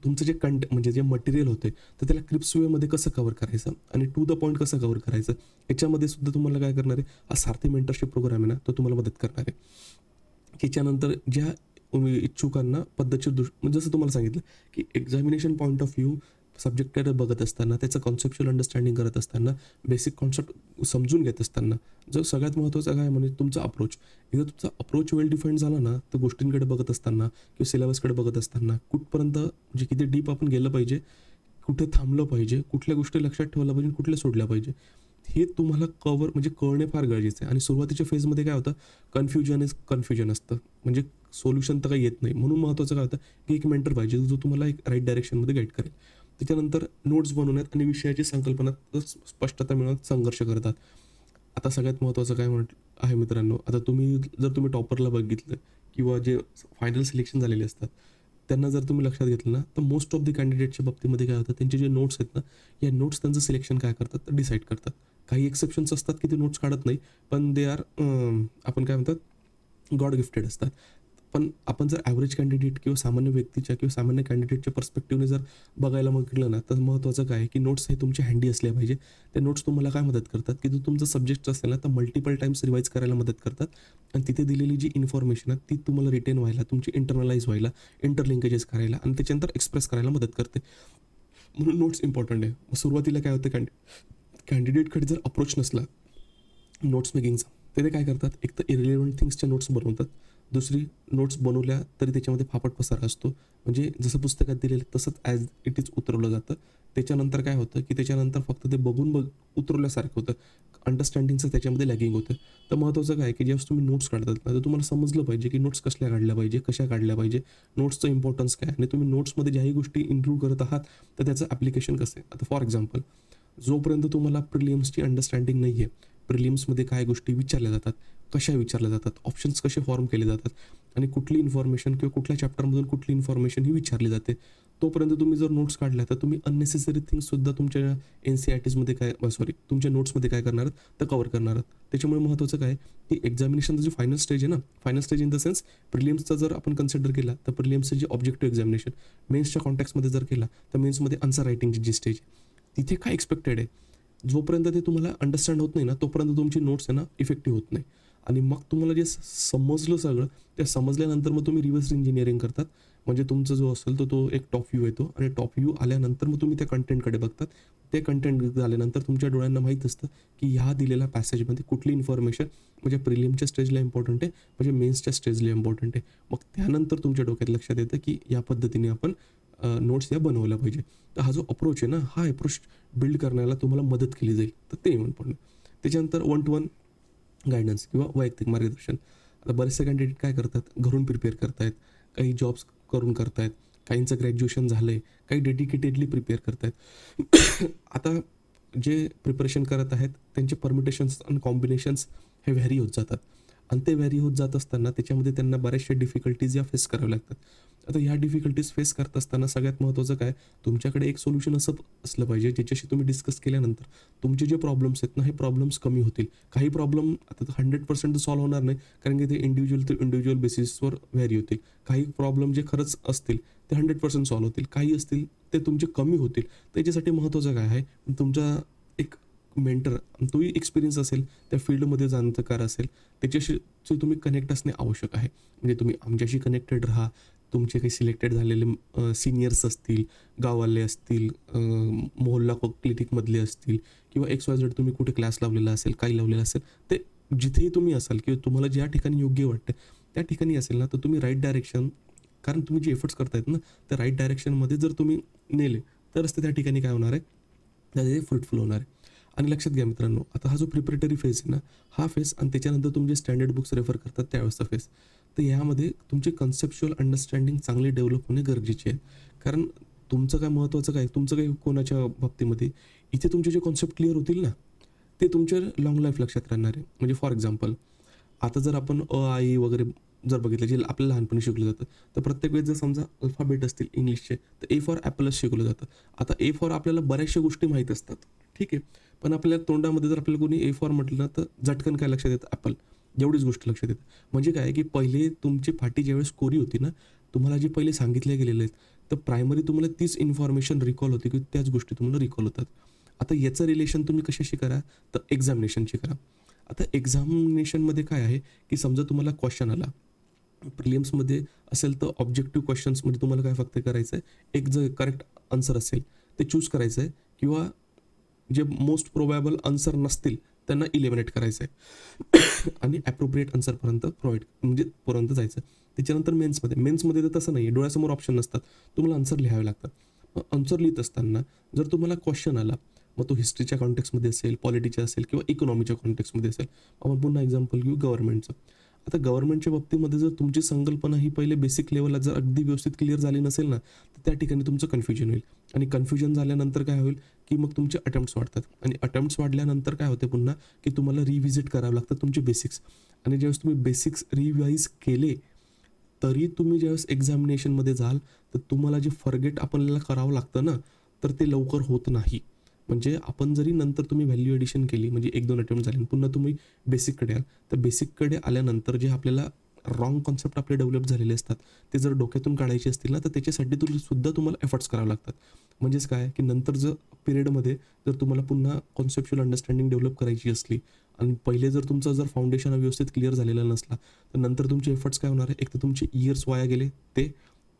तुमचं जे म्हणजे जे मटेरियल होते तर त्याला क्रिप्स वेमध्ये कसं कव्हर करायचं आणि टू द पॉईंट कसं कव्हर करायचं याच्यामध्ये सुद्धा तुम्हाला काय करणार आहे, हा सारथी मेंटरशिप प्रोग्राम आहे ना तो तुम्हाला मदत करणार आहे. त्याच्यानंतर ज्या इच्छुकांना पद्धतशीर म्हणजे जसं तुम्हाला सांगितलं की एक्झामिनेशन पॉईंट ऑफ व्ह्यू सब्जेक्टकडे बघत असताना, त्याचं कॉन्सेप्च्युअल अंडरस्टँडिंग करत असताना, बेसिक कॉन्सेप्ट समजून घेत असताना जो सगळ्यात महत्त्वाचं काय म्हणजे तुमचा अप्रोच. एकदा तुमचा अप्रोच वेल डिफाईंड झाला ना तर गोष्टींकडे बघत असताना किंवा सिलेबसकडे बघत असताना कुठपर्यंत म्हणजे किती डीप आपण गेलं पाहिजे, कुठे थांबलं पाहिजे, कुठल्या गोष्टी लक्षात ठेवल्या पाहिजे, कुठल्या सोडल्या पाहिजे, हे तुम्हाला म्हणजे कळणे फार गरजेचं आहे. आणि सुरुवातीच्या फेजमध्ये काय होतं कन्फ्युजन असतं, म्हणजे सोल्युशन तर काही येत नाही. म्हणून महत्त्वाचं काय होतं की एक मेंटर पाहिजे जो तुम्हाला एक राईट डायरेक्शनमध्ये गाईड करेल. त्याच्यानंतर नोट्स बनवण्यात आणि विषयाची संकल्पना स्पष्टता मिळवण्यात संघर्ष करतात. आता सगळ्यात महत्त्वाचं काय आहे मित्रांनो, आता जर तुम्ही टॉपरला बघितलं किंवा जे फायनल सिलेक्शन झालेले असतात त्यांना जर तुम्ही लक्षात घेतलं ना तर मोस्ट ऑफ द कॅन्डिडेटच्या बाबतीमध्ये काय होतं, त्यांचे जे नोट्स आहेत ना या नोट्स त्यांचं सिलेक्शन काय करतात तर डिसाईड करतात. काही एक्सेप्शन्स असतात की ते नोट्स काढत नाही, पण दे आर आपण काय म्हणतात गॉड गिफ्टेड असतात. पण आपण जर ॲव्हरेज कॅन्डिडेट किंवा सामान्य व्यक्तीच्या किंवा सामान्य कॅन्डिडेटच्या पर्स्पेक्टिव्हने जर बघायला म्हटलं ना तर महत्त्वाचं काय आहे की नोट्स हे तुमचे हँडी असले पाहिजे. ते नोट्स तुम्हाला काय मदत करतात की जो तुमचा सब्जेक्ट असेल ना तर मल्टिपल टाइम्स रिवाईज करायला मदत करतात आणि तिथे दिलेली जी इन्फॉर्मेशन आहे ती तुम्हाला रिटेन व्हायला, तुमची इंटरनलाइज व्हायला, इंटरलिंकेजेस करायला आणि त्याच्यानंतर एक्सप्रेस करायला मदत करते. म्हणून नोट्स इम्पॉर्टंट आहे. सुरुवातीला काय होतं कॅन्डिडेटकडे जर अप्रोच नसला नोट्स मेकिंगचा तर ते काय करतात, एक तर इरिलेव्हंट थिंग्सच्या नोट्स बनवतात, दुसरी नोट्स बनवल्या तरी त्याच्यामध्ये फापट पसारा असतो, म्हणजे जसं पुस्तकात दिलेलं तसंच ॲज इट इज उतरवलं जातं. त्याच्यानंतर काय होतं की त्याच्यानंतर फक्त ते बघून उतरवल्यासारखं होतं, अंडरस्टँडिंगचं त्याच्यामध्ये लॅगिंग होतं. तर महत्त्वाचं काय की जेव्हा तुम्ही नोट्स काढतात ना तर तुम्हाला समजलं पाहिजे की नोट्स कसल्या काढल्या पाहिजे, कशा काढल्या पाहिजे, नोट्सचं इम्पॉर्टन्स काय आणि तुम्ही नोट्समध्ये ज्याही गोष्टी इन्क्लूड करत आहात तर त्याचं ॲप्लिकेशन कसं आहे. आता फॉर एक्झाम्पल जोपर्यंत तुम्हाला प्रिलिम्सची अंडरस्टँडिंग नाही आहे, प्रिलिम्समध्ये काय गोष्टी विचारल्या जातात, कशा विचारल्या जातात, ऑप्शन्स कसे फॉर्म केले जातात आणि कुठली इन्फॉर्मेशन किंवा कुठल्या चॅप्टरमधून कुठली इन्फॉर्मेशन ही विचारली जाते, तोपर्यंत तुम्ही जर नोट्स काढल्या तर तुम्ही अननेसेसरी थिंग्ससुद्धा तुमच्या NCERTsमध्ये तुमच्या नोट्समध्ये काय करणार आहात तर कव्हर करणार आहात. त्याच्यामुळे महत्त्वाचं काय की एक्झामिनेशनचा जो फायनल स्टेज आहे ना, final stage in the sense प्रिलिम्सचा जर आपण कन्सिडर केला तर प्रिलिम्सचे जे ऑब्जेक्टिव्ह एक्झामिनेशन, मेन्सच्या कॉन्टॅक्टमध्ये जर केला तर मेन्समध्ये आन्सर रायटिंगची जी स्टेज तिथे काय एक्सपेक्टेड आहे, जोपर्यंत ते तुम्हाला अंडरस्टँड होत नाही ना तोपर्यंत तुमची नोट्स आहे ना इफेक्टिव्ह होत नाही. आणि मग तुम्हाला जे समजलं सगळं, त्या समजल्यानंतर मग तुम्ही रिव्हर्स इंजिनिअरिंग करतात. म्हणजे तुमचा जो असेल तो एक टॉप व्ह्यू येतो आणि टॉप व्ह्यू आल्यानंतर मग तुम्ही त्या कंटेंटकडे बघतात. ते कंटेंट झाल्यानंतर तुमच्या डोळ्यांना माहीत असतं की ह्या दिलेल्या पॅसेजमध्ये कुठली इन्फॉर्मेशन म्हणजे प्रिलिमच्या स्टेजला इम्पॉर्टंट आहे, म्हणजे मेन्सच्या स्टेजला इम्पॉर्टंट आहे. मग त्यानंतर तुमच्या डोक्यात लक्षात येतं की या पद्धतीने आपण नोट्स या बनवल्या पाहिजे. तर हा जो अप्रोच आहे ना, हा अप्रोच बिल्ड करण्याला तुम्हाला मदत केली जाईल. तर ते इम्पॉर्टंट. त्याच्यानंतर 1-to-1 गायडन्स किंवा वैयक्तिक मार्गदर्शन. आता बरेचसे कॅन्डिडेट काय करतात, घरून प्रिपेअर करतायत, काही जॉब्स करून करतायत, काहींचं ग्रॅज्युएशन झालं आहे, काही डेडिकेटेडली प्रिपेअर करतायत. आता जे प्रिपरेशन करत आहेत त्यांचे परम्युटेशन्स आणि कॉम्बिनेशन्स हे व्हॅरी होत जातात आणि ते व्हॅरी होत जात असताना त्याच्यामध्ये त्यांना बऱ्याचशा डिफिकल्टीज या फेस कराव्या लागतात. आता ह्या डिफिकल्टीज फेस करत असताना सगळ्यात महत्त्वाचं काय, तुमच्याकडे एक सोल्युशन असलं पाहिजे ज्याच्याशी तुम्ही डिस्कस केल्यानंतर तुमचे जे प्रॉब्लेम्स आहेत ना, हे प्रॉब्लेम्स कमी होतील. काही प्रॉब्लेम आता 100% सॉल्व्ह होणार नाही, कारण की ते इंडिव्हिज्युअल टू इंडिव्हिज्युअल बेसिसवर व्हॅरी होतील. काही प्रॉब्लेम जे खरंच असतील ते 100% सॉल्व्ह होतील, काही असतील ते तुमचे कमी होतील. त्याच्यासाठी महत्त्वाचं काय आहे, तुमचा एक मेंटर, तोही एक्सपिरियन्स असेल, त्या फील्डमध्ये जाणकार असेल, त्याच्याशी तुम्ही कनेक्ट असणे आवश्यक आहे. म्हणजे तुम्ही आमच्याशी कनेक्टेड राहा. तुमचे काही सिलेक्टेड झालेले सिनियर्स असतील, गाववाले असतील, मोहल्ला क्लिनिकमधले असतील किंवा XYZ तुम्ही कुठे क्लास लावलेला असेल, काही लावलेलं असेल, ते जिथेही तुम्ही असाल किंवा तुम्हाला ज्या ठिकाणी योग्य वाटतं त्या ठिकाणी असेल ना, तर तुम्ही राईट डायरेक्शन, कारण तुम्ही जे एफर्ट्स करतायत ना त्या राईट डायरेक्शनमध्ये जर तुम्ही नेले तरच ते त्या ठिकाणी काय होणार आहे, त्याचे फ्रुटफुल होणार आहे. आणि लक्षात घ्या मित्रांनो, आता हा जो प्रिपरेटरी फेज आहे ना, हा फेज आणि त्याच्यानंतर तुम्ही जे स्टँडर्ड बुक्स रेफर करतात त्यावेळेसचा फेज, तर यामध्ये तुमचे कन्सेप्च्युअल अंडरस्टँडिंग चांगले डेव्हलप होणे गरजेचे आहे. कारण तुमचं काय महत्त्वाचं काय, तुमचं काही कोणाच्या बाबतीमध्ये इथे तुमचे जे कॉन्सेप्ट क्लिअर होतील ना, ते तुमच्या लॉंग लाईफ लक्षात राहणार आहे. म्हणजे फॉर एक्झाम्पल, आता जर आपण आ ई वगैरे जर बघितलं, जे आपल्याला लहानपणी शिकलं जातं, तर प्रत्येक वेळेस जर समजा अल्फाबेट असतील इंग्लिशचे, तर A फॉर ॲपलच शिकवलं जातं. आता A फॉर आपल्याला बऱ्याचशा गोष्टी माहीत असतात, ठीक आहे, पण आपल्या तोंडामध्ये जर आपल्याला कोणी A फॉर म्हटलं ना, तर झटकन काय लक्षात येतं, ॲपल, एवढीच गोष्ट लक्षात येते. म्हणजे काय की पहिले तुमची पाटी ज्यावेळेस कोरी होती ना, तुम्हाला जे पहिले सांगितले गेलेले आहेत, तर प्रायमरी तुम्हाला तीच इन्फॉर्मेशन रिकॉल होते की त्याच गोष्टी तुम्हाला रिकॉल होतात. आता याचं रिलेशन तुम्ही कशाशी करा, तर एक्झामिनेशनशी करा. आता एक्झामिनेशनमध्ये काय आहे की समजा तुम्हाला क्वेश्चन आला, प्रिलिम्समध्ये असेल तर ऑब्जेक्टिव्ह क्वेश्चन्समध्ये तुम्हाला काय फक्त करायचं आहे, एक जर करेक्ट आन्सर असेल ते चूज करायचं आहे किंवा जे मोस्ट प्रोबॅबल आन्सर नसतील त्यांना इलिमिनेट करायचं आहे आणि ॲप्रोप्रिएट आन्सरपर्यंत पर्यंत जायचं. त्याच्यानंतर मेन्समध्ये तर तसं नाही आहे, डोळ्यासमोर ऑप्शन नसतात, तुम्हाला आन्सर लिहावे लागतात. मग आन्सर लिहित असताना जर तुम्हाला क्वेश्चन आला, मग तो हिस्ट्रीच्या कॉन्टेक्समध्ये असेल, पॉलिटीच्या असेल किंवा इकॉनॉमीच्या कॉन्टेक्समध्ये असेल. आपण पुन्हा एक्झाम्पल घेऊ गव्हर्नमेंटचं. आता गव्हर्नमेंटच्या बाबतीमध्ये जर तुमची संकल्पना ही पहिले बेसिक लेवलला जर अगदी व्यवस्थित क्लिअर झाली नसेल ना, तर त्या ठिकाणी तुमचं कन्फ्युजन होईल आणि कन्फ्युजन झाल्यानंतर काय होईल की मग तुमचे अटेम्प्ट्स वाढतात आणि अटेम्प्ट्स वाढल्यानंतर काय होते पुन्हा की तुम्हाला रिव्हिजिट करावं लागतं तुमचे बेसिक्स. आणि ज्यावेळेस तुम्ही बेसिक्स रिवाईज केले तरी तुम्ही ज्यावेळेस एक्झामिनेशनमध्ये जाल तर तुम्हाला जे फॉरगेट आपल्याला करावं लागतं ना, तर ते लवकर होत नाही. म्हणजे आपण जरी नंतर तुम्ही व्हॅल्यू एडिशन केली, म्हणजे 1-2 अटेम्प्ट झाले, पुन्हा तुम्ही बेसिककडे आल, तर बेसिककडे आल्यानंतर जे आपल्याला रॉंग कॉन्सेप्ट आपले डेव्हलप झालेले असतात ते जर डोक्यातून काढायचे असतील ना, तर त्याच्यासाठी सुद्धा तुम्हाला एफर्ट्स करावे लागतात. म्हणजेच काय की नंतर जर पिरियडमध्ये जर तुम्हाला पुन्हा कॉन्सेप्च्युअल अंडरस्टँडिंग डेव्हलप करायची असली आणि पहिले जर तुमचा जर फाउंडेशन व्यवस्थित क्लिअर झालेला नसला, तर नंतर तुमचे एफर्ट्स काय होणार आहे, एक तर तुमचे इयर्स वाया गेले ते,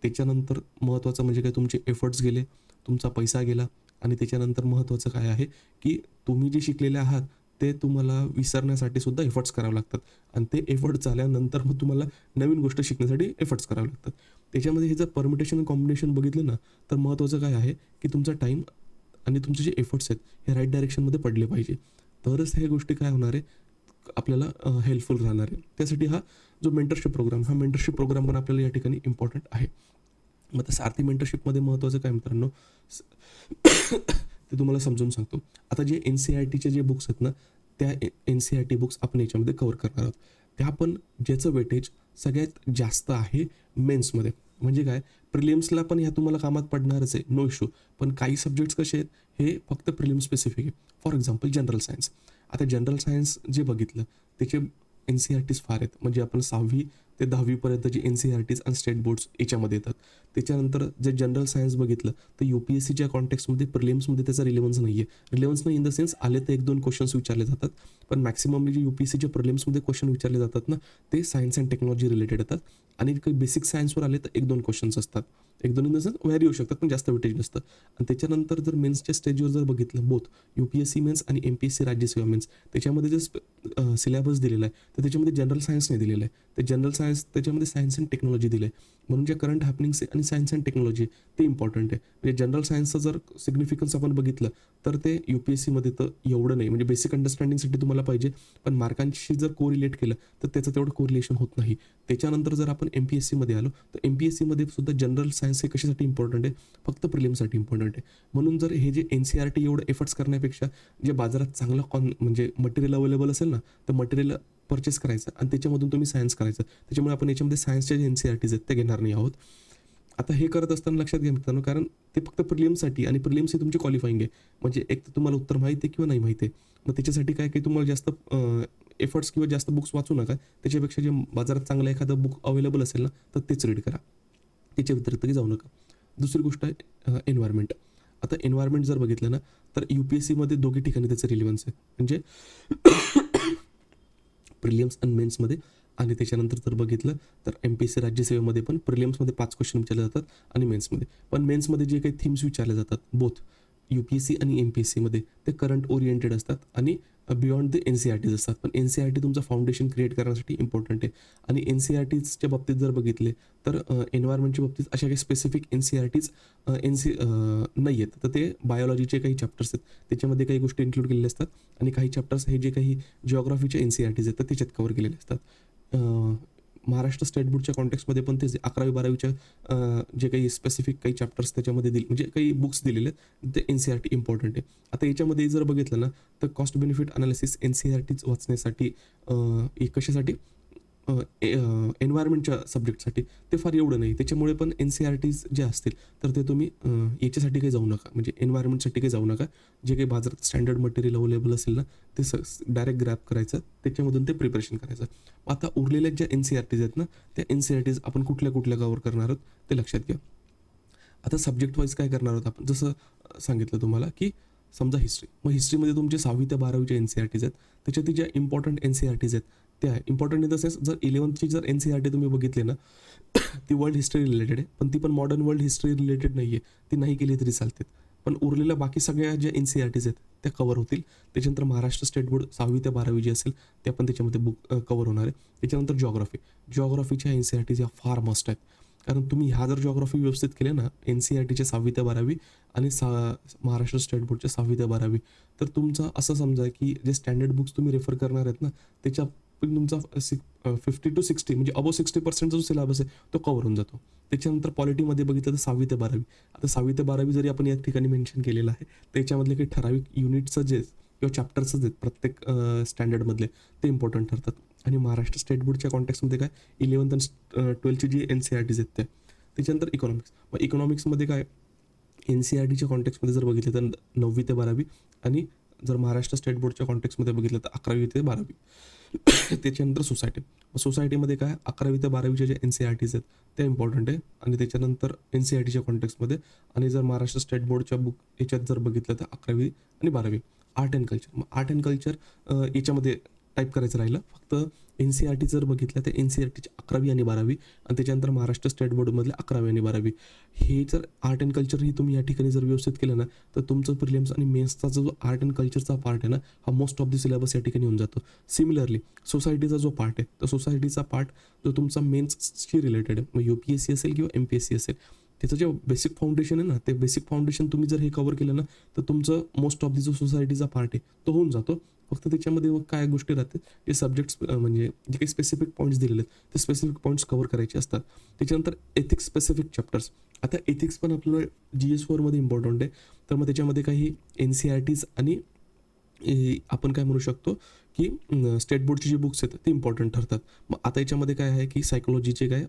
त्याच्यानंतर महत्त्वाचं म्हणजे काय तुमचे एफर्ट्स गेले, तुमचा पैसा गेला आणि त्याच्यानंतर महत्त्वाचं काय आहे की तुम्ही जे शिकलेले आहात ते तुम्हाला विसरण्यासाठी सुद्धा एफर्ट्स करावे लागतात आणि ते एफर्ट्स झाल्यानंतर मग तुम्हाला नवीन गोष्ट शिकण्यासाठी एफर्ट्स करावे लागतात. त्याच्यामध्ये हे जर परम्युटेशन कॉम्बिनेशन बघितलं ना, तर महत्त्वाचं काय आहे की तुमचा टाईम आणि तुमचे जे एफर्ट्स आहेत हे राईट डायरेक्शनमध्ये पडले पाहिजे, तरच ह्या गोष्टी काय होणार आहे आपल्याला हेल्पफुल राहणार आहे. त्यासाठी हा जो मेंटरशिप प्रोग्राम पण आपल्याला या ठिकाणी इम्पॉर्टंट आहे. मग त्या सारथी मेंटरशिपमध्ये महत्त्वाचं काय मित्रांनो, ते तुम्हाला समजून सांगतो. आता जे NCERTचे जे बुक्स आहेत ना, त्या NCERT बुक्स आपण याच्यामध्ये कव्हर करणार आहोत. त्या पण ज्याचं वेटेज सगळ्यात जास्त आहे मेन्समध्ये. म्हणजे काय, प्रिलिम्सला पण ह्या तुम्हाला कामात पडणारच आहे, नो इश्यू. पण काही सब्जेक्ट्स कसे आहेत हे फक्त प्रिलिम्स स्पेसिफिक आहे. For example general science. आता जनरल सायन्स जे बघितलं त्याचे NCERTs फार आहेत. म्हणजे आपण 6वी ते 10वीपर्यंतची NCERTs आणि स्टेट बोर्ड्स याच्यामध्ये येतात. त्याच्यानंतर जे जनरल सायन्स बघितलं तर UPSCच्या कॉन्टेक्स्टमध्ये प्रिलिम्समध्ये त्याचा रिलेव्हन्स नाही आहे. रिलेव्हन्स नाही इन द सेन्स आले तर 1-2 क्वेश्चन्स विचारले जातात, पण मॅक्सिमम जे UPSCच्या प्रिलिम्समध्ये क्वेश्चन विचारले जातात ना ते सायन्स अँड टेक्नॉलॉजी रिलेटेड येतात. आणि काही बेसिक सायन्सवर आले तर 1-2 क्वेश्चन्स असतात. 1-2 इन द सेन्स व्हॅरी होऊ शकतात, पण जास्त वेटेज नसतं. आणि त्याच्यानंतर जर मेन्सच्या स्टेजवर जर बघितलं बोथ UPSC मेन्स आणि MPSC राज्यसेवा मेन्स त्याच्यामध्ये जे सिलेबस दिलेला आहे तर त्याच्यामध्ये जनरल सायन्स नाही दिलेलं आहे. ते जनरल सायन्स त्याच्यामध्ये सायन्स अँड टेक्नॉलॉजी दिलं आहे. म्हणून जे करंट हॅपनिंग्स आणि सायन्स अँड टेक्नॉलॉजी ते इम्पॉर्टंट आहे. म्हणजे जनरल सायन्सचं जर सिग्निफिकन्स आपण बघितलं तर ते UPSCमध्ये तर एवढं नाही. म्हणजे बेसिक अंडरस्टँडिंगसाठी तुम्हाला पाहिजे, पण मार्कांशी जर कोरिलेट केलं तर त्याचं तेवढं कोरिलेशन होत नाही. त्याच्यानंतर जर आपण MPSCमध्ये आलो तर MPSCमध्ये सुद्धा जनरल सायन्स हे कशासाठी इम्पॉर्टंट आहे, फक्त प्रिलिम्ससाठी इम्पॉर्टंट आहे. म्हणून जर हे जे NCERT एवढं एफर्ट्स करण्यापेक्षा जे बाजारात चांगलं म्हणजे मटेरियल अवेलेबल असेल ना तर मटेरियल परचेस करायचं आणि त्याच्यामधून तुम्ही सायन्स करायचं. त्याच्यामुळे आपण याच्यामध्ये सायन्सच्या जे NCERTs आहेत ते घेणार नाही आहोत. आता हे करत असताना लक्षात घ्या मित्रांनो, कारण ते फक्त प्रिलिम्ससाठी आणि प्रिलिम्स ही तुमची क्वालिफाईंग आहे. म्हणजे एक तर तुम्हाला उत्तर माहिती आहे किंवा नाही माहिती आहे. मग त्याच्यासाठी काय काही तुम्हाला जास्त एफर्ट्स किंवा जास्त बुक्स वाचू नका. त्याच्यापेक्षा जे बाजारात चांगलं एखादं बुक अवेलेबल असेल ना तर तेच रीड करा. त्याच्या व्यतिरिक्त जाऊ नका. दुसरी गोष्ट आहे एन्व्हायरमेंट. आता एन्व्हायरमेंट जर बघितलं ना तर UPSCमध्ये दोघी ठिकाणी त्याचं रिलेव्हन्स आहे. म्हणजे प्रिलिम्स आणि मेन्समध्ये. आणि त्याच्यानंतर जर बघितलं तर MPSC राज्यसेवेमध्ये पण प्रिलिम्समध्ये 5 क्वेश्चन विचारले जातात आणि मेन्समध्ये. पण मेन्समध्ये जे काही थीम्स विचारले जातात बोथ UPSC आणि MPSCमध्ये ते करंट ओरिएंटेड असतात आणि बियॉन्ड द NCERTs असतात. पण NCERT तुमचं फाउंडेशन क्रिएट करण्यासाठी इम्पॉर्टंट आहे. आणि NCERTsच्या बाबतीत जर बघितले तर एन्व्हायरमेंटच्या बाबतीत अशा काही स्पेसिफिक NCERTs नाही आहेत. तर ते बायोलॉजीचे काही चॅप्टर्स आहेत त्याच्यामध्ये काही गोष्टी इन्क्लूड केलेल्या असतात आणि काही चॅप्टर्स हे जे काही जिओग्राफीचे NCERTs आहेत तर त्याच्यात कव्हर केलेले असतात. महाराष्ट्र स्टेट बोर्डच्या कॉन्टेक्स्टमध्ये पण तेच 11वी-12वीच्या जे काही स्पेसिफिक काही चॅप्टर्स त्याच्यामध्ये म्हणजे काही बुक्स दिलेले आहेत ते NCERT इम्पॉर्टंट आहे. आता याच्यामध्ये जर बघितलं ना तर कॉस्ट बेनिफिट अनालिसिस NCERTs वाचण्यासाठी कशासाठी एन्व्हायरमेंटच्या सब्जेक्टसाठी ते फार एवढं नाही. त्याच्यामुळे पण NCERTs जे असतील तर ते तुम्ही याच्यासाठी काही जाऊ नका, म्हणजे एन्व्हायरमेंटसाठी काही जाऊ नका. जे काही बाजारात स्टँडर्ड मटेरियल अवेलेबल असेल ना ते डायरेक्ट ग्रॅब करायचं, त्याच्यामधून ते प्रिपरेशन करायचं. आता उरलेल्या ज्या NCERTs आहेत ना त्या NCERTs आपण कुठल्या कुठल्या कव्हर करणार आहोत ते लक्षात घ्या. आता सब्जेक्ट वाईज काय करणार आहोत आपण, जसं सांगितलं तुम्हाला की समजा हिस्ट्री. मग हिस्ट्रीमध्ये तुमचे 6वी ते 12वीचे NCERTs आहेत. त्याच्यातील ज्या इम्पॉर्टंट NCERTs आहेत त्या आहे. इम्पॉर्टंट इन द सेन्स जर 11वीची जर NCERT तुम्ही बघितली ना ती वर्ल्ड हिस्ट्री रिलेटेड आहे, पण ती पण मॉडर्न वर्ल्ड हिस्ट्री रिलेटेड नाही आहे. ती नाही केली तरी चालते. पण उरलेल्या बाकी सगळ्या ज्या NCERTs आहेत त्या कव्हर होतील. त्याच्यानंतर महाराष्ट्र स्टेट बोर्ड 6वी ते 12वी जी असेल त्या पण त्याच्यामध्ये बुक कव्हर होणार आहे. त्याच्यानंतर जिओग्राफीच्या NCERTs या फार मस्ट आहेत. कारण तुम्ही ह्या जर जिओग्राफी व्यवस्थित केल्या ना NCERTच्या 6वी ते 12वी आणि महाराष्ट्र स्टेट बोर्डच्या 6वी ते 12वी तर तुमचं असं समजा की जे स्टँडर्ड बुक्स तुम्ही रेफर करणार आहेत ना त्याच्या पण तुमचा 50 to 60 म्हणजे अबो 60% जो सिलेबस आहे तो कव्हर होऊन जातो. त्याच्यानंतर पॉलिटीमध्ये बघितलं तर 6वी ते 12वी. आता 6वी ते 12वी जरी आपण या ठिकाणी मेन्शन केलेलं आहे त्याच्यामधले काही ठराविक युनिट्सचं जे किंवा चॅप्टर्सच आहेत प्रत्येक स्टँडर्डमधले ते इम्पॉर्टंट ठरतात. आणि महाराष्ट्र स्टेट बोर्डच्या कॉन्टेक्स्टमध्ये काय 11th आणि 12th जी NCERTs आहेत त्या. त्याच्यानंतर इकॉनॉमिक्स. मग इकॉनॉमिक्समध्ये काय NCERTच्या कॉन्टेक्स्टमध्ये जर बघितलं तर 9वी ते 12वी आणि जर महाराष्ट्र स्टेट बोर्डच्या कॉन्टेक्स्टमध्ये बघितलं तर 11वी ते 12वी. त्याच्यानंतर सोसायटीमध्ये काय 11वी ते 12वीचे जे NCERTs आहेत ते इम्पॉर्टंट आहे. आणि त्याच्यानंतर NCERTच्या कॉन्टेक्स्टमध्ये आणि जर महाराष्ट्र स्टेट बोर्डच्या बुक याच्यात जर बघितलं तर 11वी आणि 12वी. Art and culture. मग आर्ट अँड कल्चर याच्यामध्ये टाईप करायचं राहिलं. फक्त NCERT जर बघितलं तर NCERTची 11वी आणि 12वी आणि त्याच्यानंतर महाराष्ट्र स्टेट बोर्डमधले 11वी आणि 12वी. हे जर आर्ट अँड कल्चर ही तुम्ही या ठिकाणी जर व्यवस्थित केलं ना तर तुमचं प्रिलिम्स आणि मेन्सचा जो आर्ट अँड कल्चरचा पार्ट आहे ना हा मोस्ट ऑफ द सिलेबस या ठिकाणी होऊन जातो. सिमिलरली सोसायटीचा जो पार्ट आहे तर सोसायटीचा पार्ट जो तुमचा मेन्सशी रिलेटेड आहे मग UPSC असेल किंवा MPSC असेल त्याचं जे बेसिक फाउंडेशन आहे ना ते बेसिक फाउंडेशन तुम्ही जर हे कव्हर केलं ना तर तुमचं मोस्ट ऑफ द जो सोसायटीचा पार्ट आहे तो होऊन जातो. फक्त त्याच्यामध्ये मग काय गोष्टी राहतात जे सब्जेक्ट्स म्हणजे जे काही स्पेसिफिक पॉईंट्स दिलेले आहेत ते स्पेसिफिक पॉईंट्स कव्हर करायचे असतात. त्याच्यानंतर एथिक्स स्पेसिफिक चॅप्टर्स. आता एथिक्स पण आपल्याला GS4मध्ये इम्पॉर्टंट आहे. तर मग त्याच्यामध्ये काही NCERTs आणि आपण काय म्हणू शकतो की स्टेट बोर्डची जी बुक्स आहेत ते इम्पॉर्टंट ठरतात. मग आता याच्यामध्ये काय आहे की सायकोलॉजीचे काय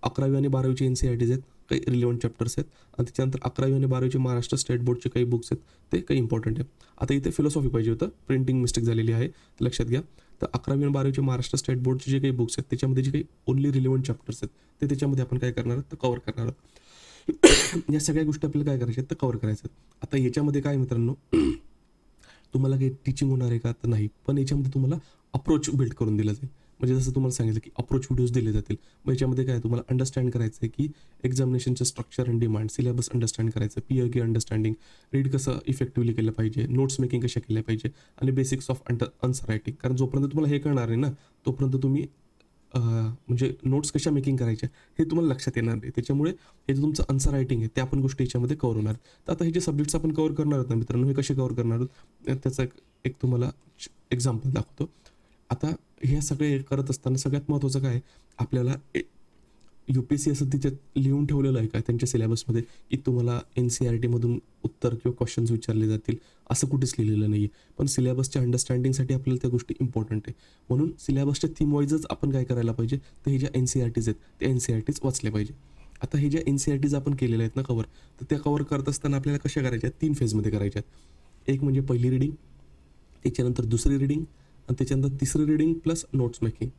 11वी आणि 12वीचे NCERTs आहेत काही रिलेव्हंट चॅप्टर्स आहेत. आणि त्याच्यानंतर 11वी आणि 12वीचे महाराष्ट्र स्टेट बोर्डचे काही बुक्स आहेत, ते काही इम्पॉर्टंट आहे. आता इथे फिलॉसॉफी पाहिजे होतं, प्रिंटिंग मिस्टेक झालेली आहे, लक्षात घ्या. तर 11वी आणि 12वीचे महाराष्ट्र स्टेट बोर्डचे जे काही बुक्स आहेत त्याच्यामध्ये जे काही ओनली रिलेव्हंट चॅप्टर्स आहेत ते त्याच्यामध्ये आपण काय करणार आहोत, तर कव्हर करणार आहोत. या सगळ्या गोष्टी आपल्याला काय करायच्या आहेत, तर कव्हर करायच्या आहेत. आता याच्यामध्ये काय मित्रांनो, तुम्हाला काही टीचिंग होणार आहे का, तर नाही, पण याच्यामध्ये तुम्हाला अप्रोच बिल्ड करून दिला जाईल. म्हणजे जसं तुम्हाला सांगितलं की अप्रोच व्हिडिओज दिले जातील. मग याच्यामध्ये काय तुम्हाला अंडरस्टँड करायचं आहे की एक्झामिनेशनचं structure and demand, syllabus understand करायचं, POQ अंडरस्टँडिंग, रीड कसं इफेक्टिव्हली केलं पाहिजे, नोट्स मेकिंग कशा केल्या पाहिजे आणि बेसिक्स ऑफ आन्सर रायटिंग. कारण जोपर्यंत तुम्हाला हे कळणार नाही ना, तोपर्यंत तुम्ही म्हणजे नोट्स कशा मेकिंग करायच्या हे तुम्हाला लक्षात येणार नाही. त्याच्यामुळे हे जे तुमचं आन्सर रायटिंग आहे त्या पण गोष्टी याच्यामध्ये कव्हर होणार. तर आता हे जे सब्जेक्ट्स आपण कव्हर करणार आहोत ना मित्रांनो, हे कसे कव्हर करणार आहोत त्याचा एक तुम्हाला एक्झाम्पल दाखवतो. आता हे सगळे करत असताना सगळ्यात महत्त्वाचं काय, आपल्याला UPSC असं तिच्यात लिहून ठेवलेलं आहे का त्यांच्या सिलेबसमध्ये की तुम्हाला NCERTमधून उत्तर किंवा क्वेश्चन्स विचारले जातील, असं कुठेच लिहिलेलं नाही आहे. पण सिलेबसच्या अंडरस्टँडिंगसाठी आपल्याला त्या गोष्टी इम्पॉर्टंट आहे. म्हणून सिलेबसच्या थीम वाईजच आपण काय करायला पाहिजे, तर हे ज्या NCERTs आहेत त्या NCERTs वाचले पाहिजे. आता हे ज्या NCERTs आपण केलेल्या आहेत ना कव्हर, तर त्या कव्हर करत असताना आपल्याला कशा करायच्या आहेत, 3 फेजमध्ये करायच्या आहेत. एक म्हणजे पहिली रिडिंग, त्याच्यानंतर दुसरी रिडिंग आणि त्याच्यानंतर तिसरी रिडिंग प्लस नोट्स मेकिंग.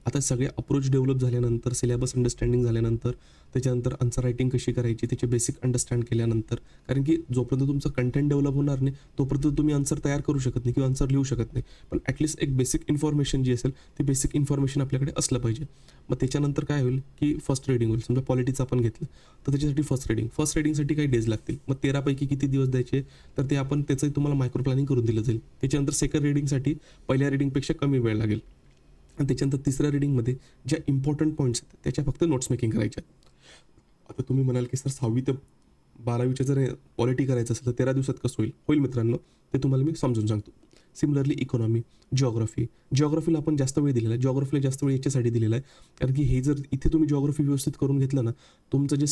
आता सगळे अप्रोच डेव्हलप झाल्यानंतर, सिलेबस अंडरस्टँडिंग झाल्यानंतर, त्याच्यानंतर आन्सर रायटिंग कशी करायची त्याचे बेसिक अंडरस्टँड केल्यानंतर, कारण की जोपर्यंत तुमचं कंटेंट डेव्हलप होणार नाही तोपर्यंत तुम्ही आन्सर तयार करू शकत नाही किंवा आन्सर लिहू शकत नाही. पण ॲटलिस्ट एक बेसिक इन्फॉर्मेशन जी असेल ती बेसिक इन्फॉर्मेशन आपल्याकडे असलं पाहिजे. मग त्याच्यानंतर काय होईल की फर्स्ट रिडिंग होईल. समजा पॉलिटिक्स आपण घेतलं तर त्याच्यासाठी फर्स्ट रिडिंगसाठी काही डेज लागतील. मग 13 पैकी किती दिवस द्यायचे, तर ते आपण त्याचं तुम्हाला मायक्रो प्लॅनिंग करून दिलं जाईल. त्याच्यानंतर सेकंड रिडिंगसाठी पहिल्या रिडिंगपेक्षा कमी वेळ लागेल. आणि त्याच्यानंतर तिसऱ्या रिडिंगमध्ये ज्या इम्पॉर्टंट पॉईंट्स आहेत त्याच्या फक्त नोट्स मेकिंग करायच्या. आता तुम्ही म्हणाल की सर 6वी ते 12वीचं जर पॉलिटी करायचं असेल तर 13 दिवसात कसं होईल. होईल मित्रांनो, ते तुम्हाला मी समजून सांगतो. सिमिलरली इकॉनॉमी, जिओग्राफीला आपण जास्त वेळ दिलेला आहे. जिओग्राफीला जास्त वेळ याच्यासाठी दिलेला आहे कारण की हे जर इथे तुम्ही जिओग्राफी व्यवस्थित करून घेतलं ना, तुमचं जे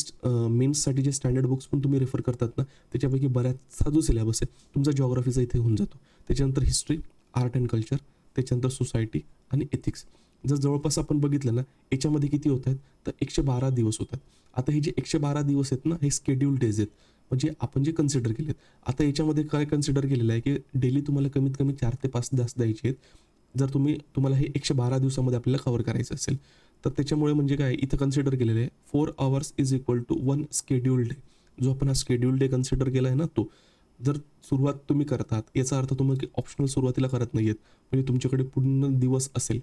मेन्ससाठी जे स्टँडर्ड बुक्स पण तुम्ही रेफर करतात ना, त्याच्यापैकी बऱ्याचसा जो सिलेबस आहे तुमचा जिओग्राफीचा इथे होऊन जातो. त्याच्यानंतर हिस्ट्री, आर्ट अँड कल्चर, त्याच्यानंतर सोसायटी आणि एथिक्स. जर जवळपास आपण बघितलं ना, याच्यामध्ये किती होत आहेत, तर 112 दिवस होतात. आता हे जे 112 दिवस आहेत ना, हे स्केड्यूल डेज आहेत, म्हणजे आपण जे कन्सिडर केलेत. आता याच्यामध्ये काय कन्सिडर केलेलं आहे की डेली तुम्हाला कमीत कमी 4 ते 5 तास द्यायचे आहेत. जर तुम्हाला हे 112 दिवसामध्ये आपल्याला कव्हर करायचं असेल तर त्याच्यामुळे म्हणजे काय इथं कन्सिडर केलेलं आहे 4 hours is equal to 1 schedule day. जो आपण हा स्केड्यूल डे कन्सिडर केला आहे ना, तो जर सुरुवात तुम्ही करतात याचा अर्थ तुम्ही ऑप्शनल सुरुवातीला करत नाही आहेत, म्हणजे तुमच्याकडे पूर्ण दिवस असेल.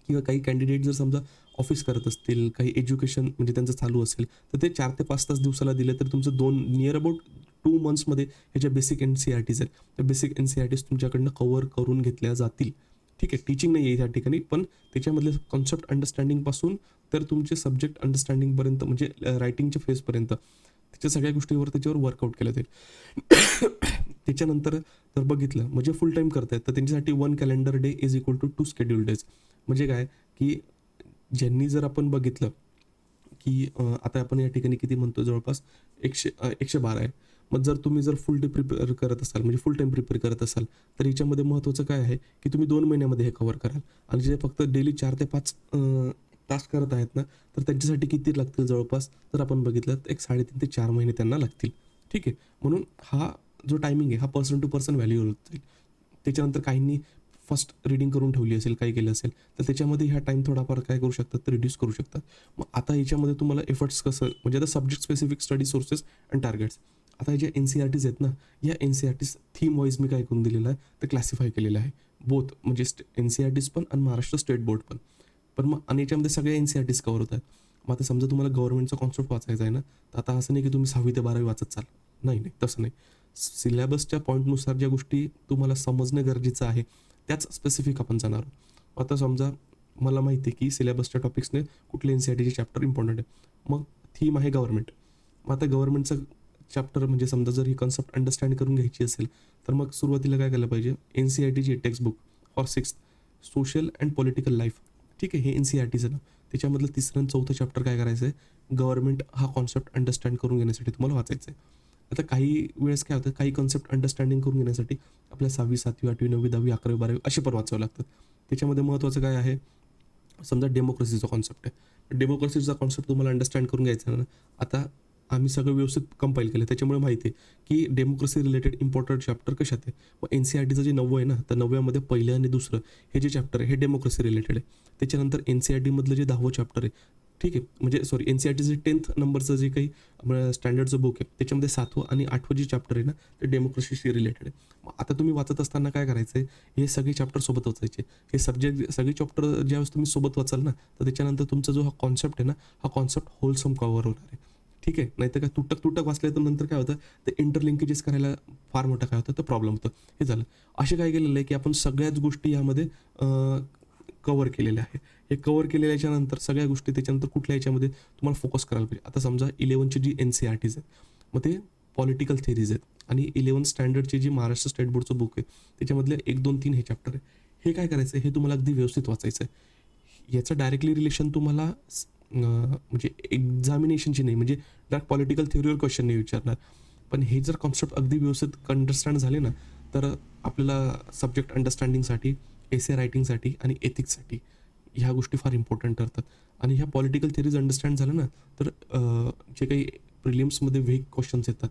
किंवा काही कॅन्डिडेट जर समजा ऑफिस करत असतील, काही एज्युकेशन म्हणजे त्यांचं चालू असेल तर ते 4 ते 5 तास दिवसाला दिले तर तुमचं नियर अबाउट 2 मंथ्समध्ये ह्याच्या बेसिक NCERTs आहेत त्या बेसिक NCERTs तुमच्याकडनं कव्हर करून घेतल्या जातील. ठीक आहे, टीचिंग नाही आहे या ठिकाणी, पण त्याच्यामधले कॉन्सेप्ट अंडरस्टँडिंगपासून तर तुमचे सब्जेक्ट अंडरस्टँडिंगपर्यंत म्हणजे रायटिंगच्या फेजपर्यंत त्याच्या सगळ्या गोष्टीवर त्याच्यावर वर्कआउट केलं जाईल. त्याच्यानंतर जर बघितलं म्हणजे फुल टाईम करतायत तर त्यांच्यासाठी 1 calendar day is equal to 2 schedule days. म्हणजे काय की ज्यांनी जर आपण बघितलं की आता आपण या ठिकाणी किती म्हणतो, जवळपास 112 आहे. मग जर तुम्ही फुल डे प्रिपेअर करत असाल म्हणजे फुल टाईम प्रिपेअर करत असाल तर याच्यामध्ये महत्त्वाचं काय आहे की तुम्ही 2 महिन्यामध्ये हे कव्हर कराल. आणि जे फक्त डेली 4 ते 5 तास करत आहेत ना, तर त्यांच्यासाठी किती लागतील, जवळपास जर आपण बघितलं तर 3.5 ते 4 महिने त्यांना लागतील. ठीक आहे, म्हणून हा जो टायमिंग आहे हा पर्सन टू पर्सन व्हॅल्यू होत जाईल. त्याच्यानंतर काहींनी फर्स्ट रिडिंग करून ठेवली असेल, काही केलं असेल तर त्याच्यामध्ये ह्या टाईम थोडाफार काय करू शकतात तर रिड्यूस करू शकतात. मग आता याच्यामध्ये तुम्हाला एफर्ट्स कसं म्हणजे आता subject specific study sources and targets. आता जे NCERTs आहेत ना, या NCERTs थीम वाईज मी काय करून दिलेलं आहे तर क्लासिफाय केलेलं आहे. बोथ म्हणजे NCERTs पण आणि महाराष्ट्र स्टेट बोर्ड पण. पण मग आणि याच्यामध्ये सगळे NCERTs कव्हर होतात. मग आता समजा तुम्हाला गव्हर्नमेंटचा कॉन्सेप्ट वाचायचा आहे ना, तर आता असं नाही की तुम्ही 6वी ते 12वी वाचत चाल, नाही तसं नाही. सिलेबसच्या पॉईंटनुसार ज्या गोष्टी तुम्हाला समजणं गरजेचं आहे त्याच स्पेसिफिक आपण जाणार आहोत. आता समजा मला माहिती आहे की सिलेबसच्या टॉपिक्सने कुठले NCERTचे चॅप्टर इम्पॉर्टंट आहे. मग थीम आहे गव्हर्नमेंट. मग आता गव्हर्नमेंटचं चॅप्टर म्हणजे समजा जर ही कॉन्सेप्ट अंडरस्टँड करून घ्यायची असेल तर मग सुरुवातीला काय केलं पाहिजे, NCERTची textbook for 6th social and political life. ठीक आहे, हे NCERTचं ना, त्याच्यामधलं 3रं आणि 4थं चॅप्टर काय करायचं आहे, गव्हर्नमेंट हा कॉन्सेप्ट अंडरस्टँड करून घेण्यासाठी तुम्हाला वाचायचं आहे. आता काही वेळेस काय होतं, काही कॉन्सेप्ट अंडरस्टँडिंग करून घेण्यासाठी आपल्या 6वी, 7वी, 8वी, 9वी, 10वी, 11वी, 12वी असे पण वाचावं लागतात. त्याच्यामध्ये महत्त्वाचं काय आहे समजा डेमोक्रेसीचा कॉन्सेप्ट आहे. डेमोक्रेसीचा कॉन्सेप्ट तुम्हाला अंडरस्टँड करून घ्यायचा ना. आता आम्ही सगळं व्यवस्थित कंपाईल केलं, त्याच्यामुळे माहिती आहे की डेमोक्रेसी रिलेटेड इम्पॉर्टंट चॅप्टर कशात आहे. मग NCERTचं जे 9वं आहे ना, तर 9व्यामध्ये पहिलं आणि दुसरं हे जे चॅप्टर आहे हे डेमोक्रेसी रिलेटेड आहे. त्याच्यानंतर NCERTमधलं जे 10वं चॅप्टर आहे, ठीक आहे, म्हणजे सॉरी NCERTचं 10th नंबरचं जे काही स्टँडर्डचं बुक आहे त्याच्यामध्ये 7वं आणि 8वं जे चॅप्टर आहे ना ते डेमोक्रेसीशी रिलेटेड आहे. मग आता तुम्ही वाचत असताना काय करायचं आहे, हे सगळे चॅप्टर सोबत वाचायचे. हे सब्जेक्ट सगळे चॅप्टर ज्यावेळेस तुम्ही सोबत वाचाल ना, तर त्याच्यानंतर तुमचा जो हा कॉन्सेप्ट आहे ना, हा कॉन्सेप्ट होलसम कव्हर होणार आहे. ठीक आहे, नाहीतर काय तुटक वाचलं तर नंतर काय होतं, ते इंटरलिंकेजेस करायला फार मोठा काय होतं तर प्रॉब्लेम होतं. हे झालं. असे काय केलेलं आहे की आपण सगळ्याच गोष्टी यामध्ये कव्हर केलेल्या आहे. हे कव्हर केलेल्याच्या नंतर सगळ्या गोष्टी त्याच्यानंतर कुठल्या याच्यामध्ये तुम्हाला फोकस करायला पाहिजे. आता समजा 11ची जी NCERTs आहेत, मग ते पॉलिटिकल थेरीज आहेत आणि 11 स्टँडर्डचे जे महाराष्ट्र स्टेट बोर्डचं बुक आहे त्याच्यामधले 1, 2, 3 हे चॅप्टर आहे. हे काय करायचं आहे, हे तुम्हाला अगदी व्यवस्थित वाचायचं आहे. याचं डायरेक्टली रिलेशन तुम्हाला म्हणजे एक्झामिनेशनची नाही, म्हणजे डायरेक्ट पॉलिटिकल थेअरीवर क्वेश्चन नाही विचारणार, पण हे जर कॉन्सेप्ट अगदी व्यवस्थित अंडरस्टँड झाले ना, तर आपल्याला सब्जेक्ट अंडरस्टँडिंगसाठी, एसे रायटिंगसाठी आणि एथिक्ससाठी ह्या गोष्टी फार इम्पॉर्टंट ठरतात. आणि ह्या पॉलिटिकल थेरीज अंडरस्टँड झालं ना, तर जे काही प्रिलिम्समध्ये वेग क्वेश्चन्स येतात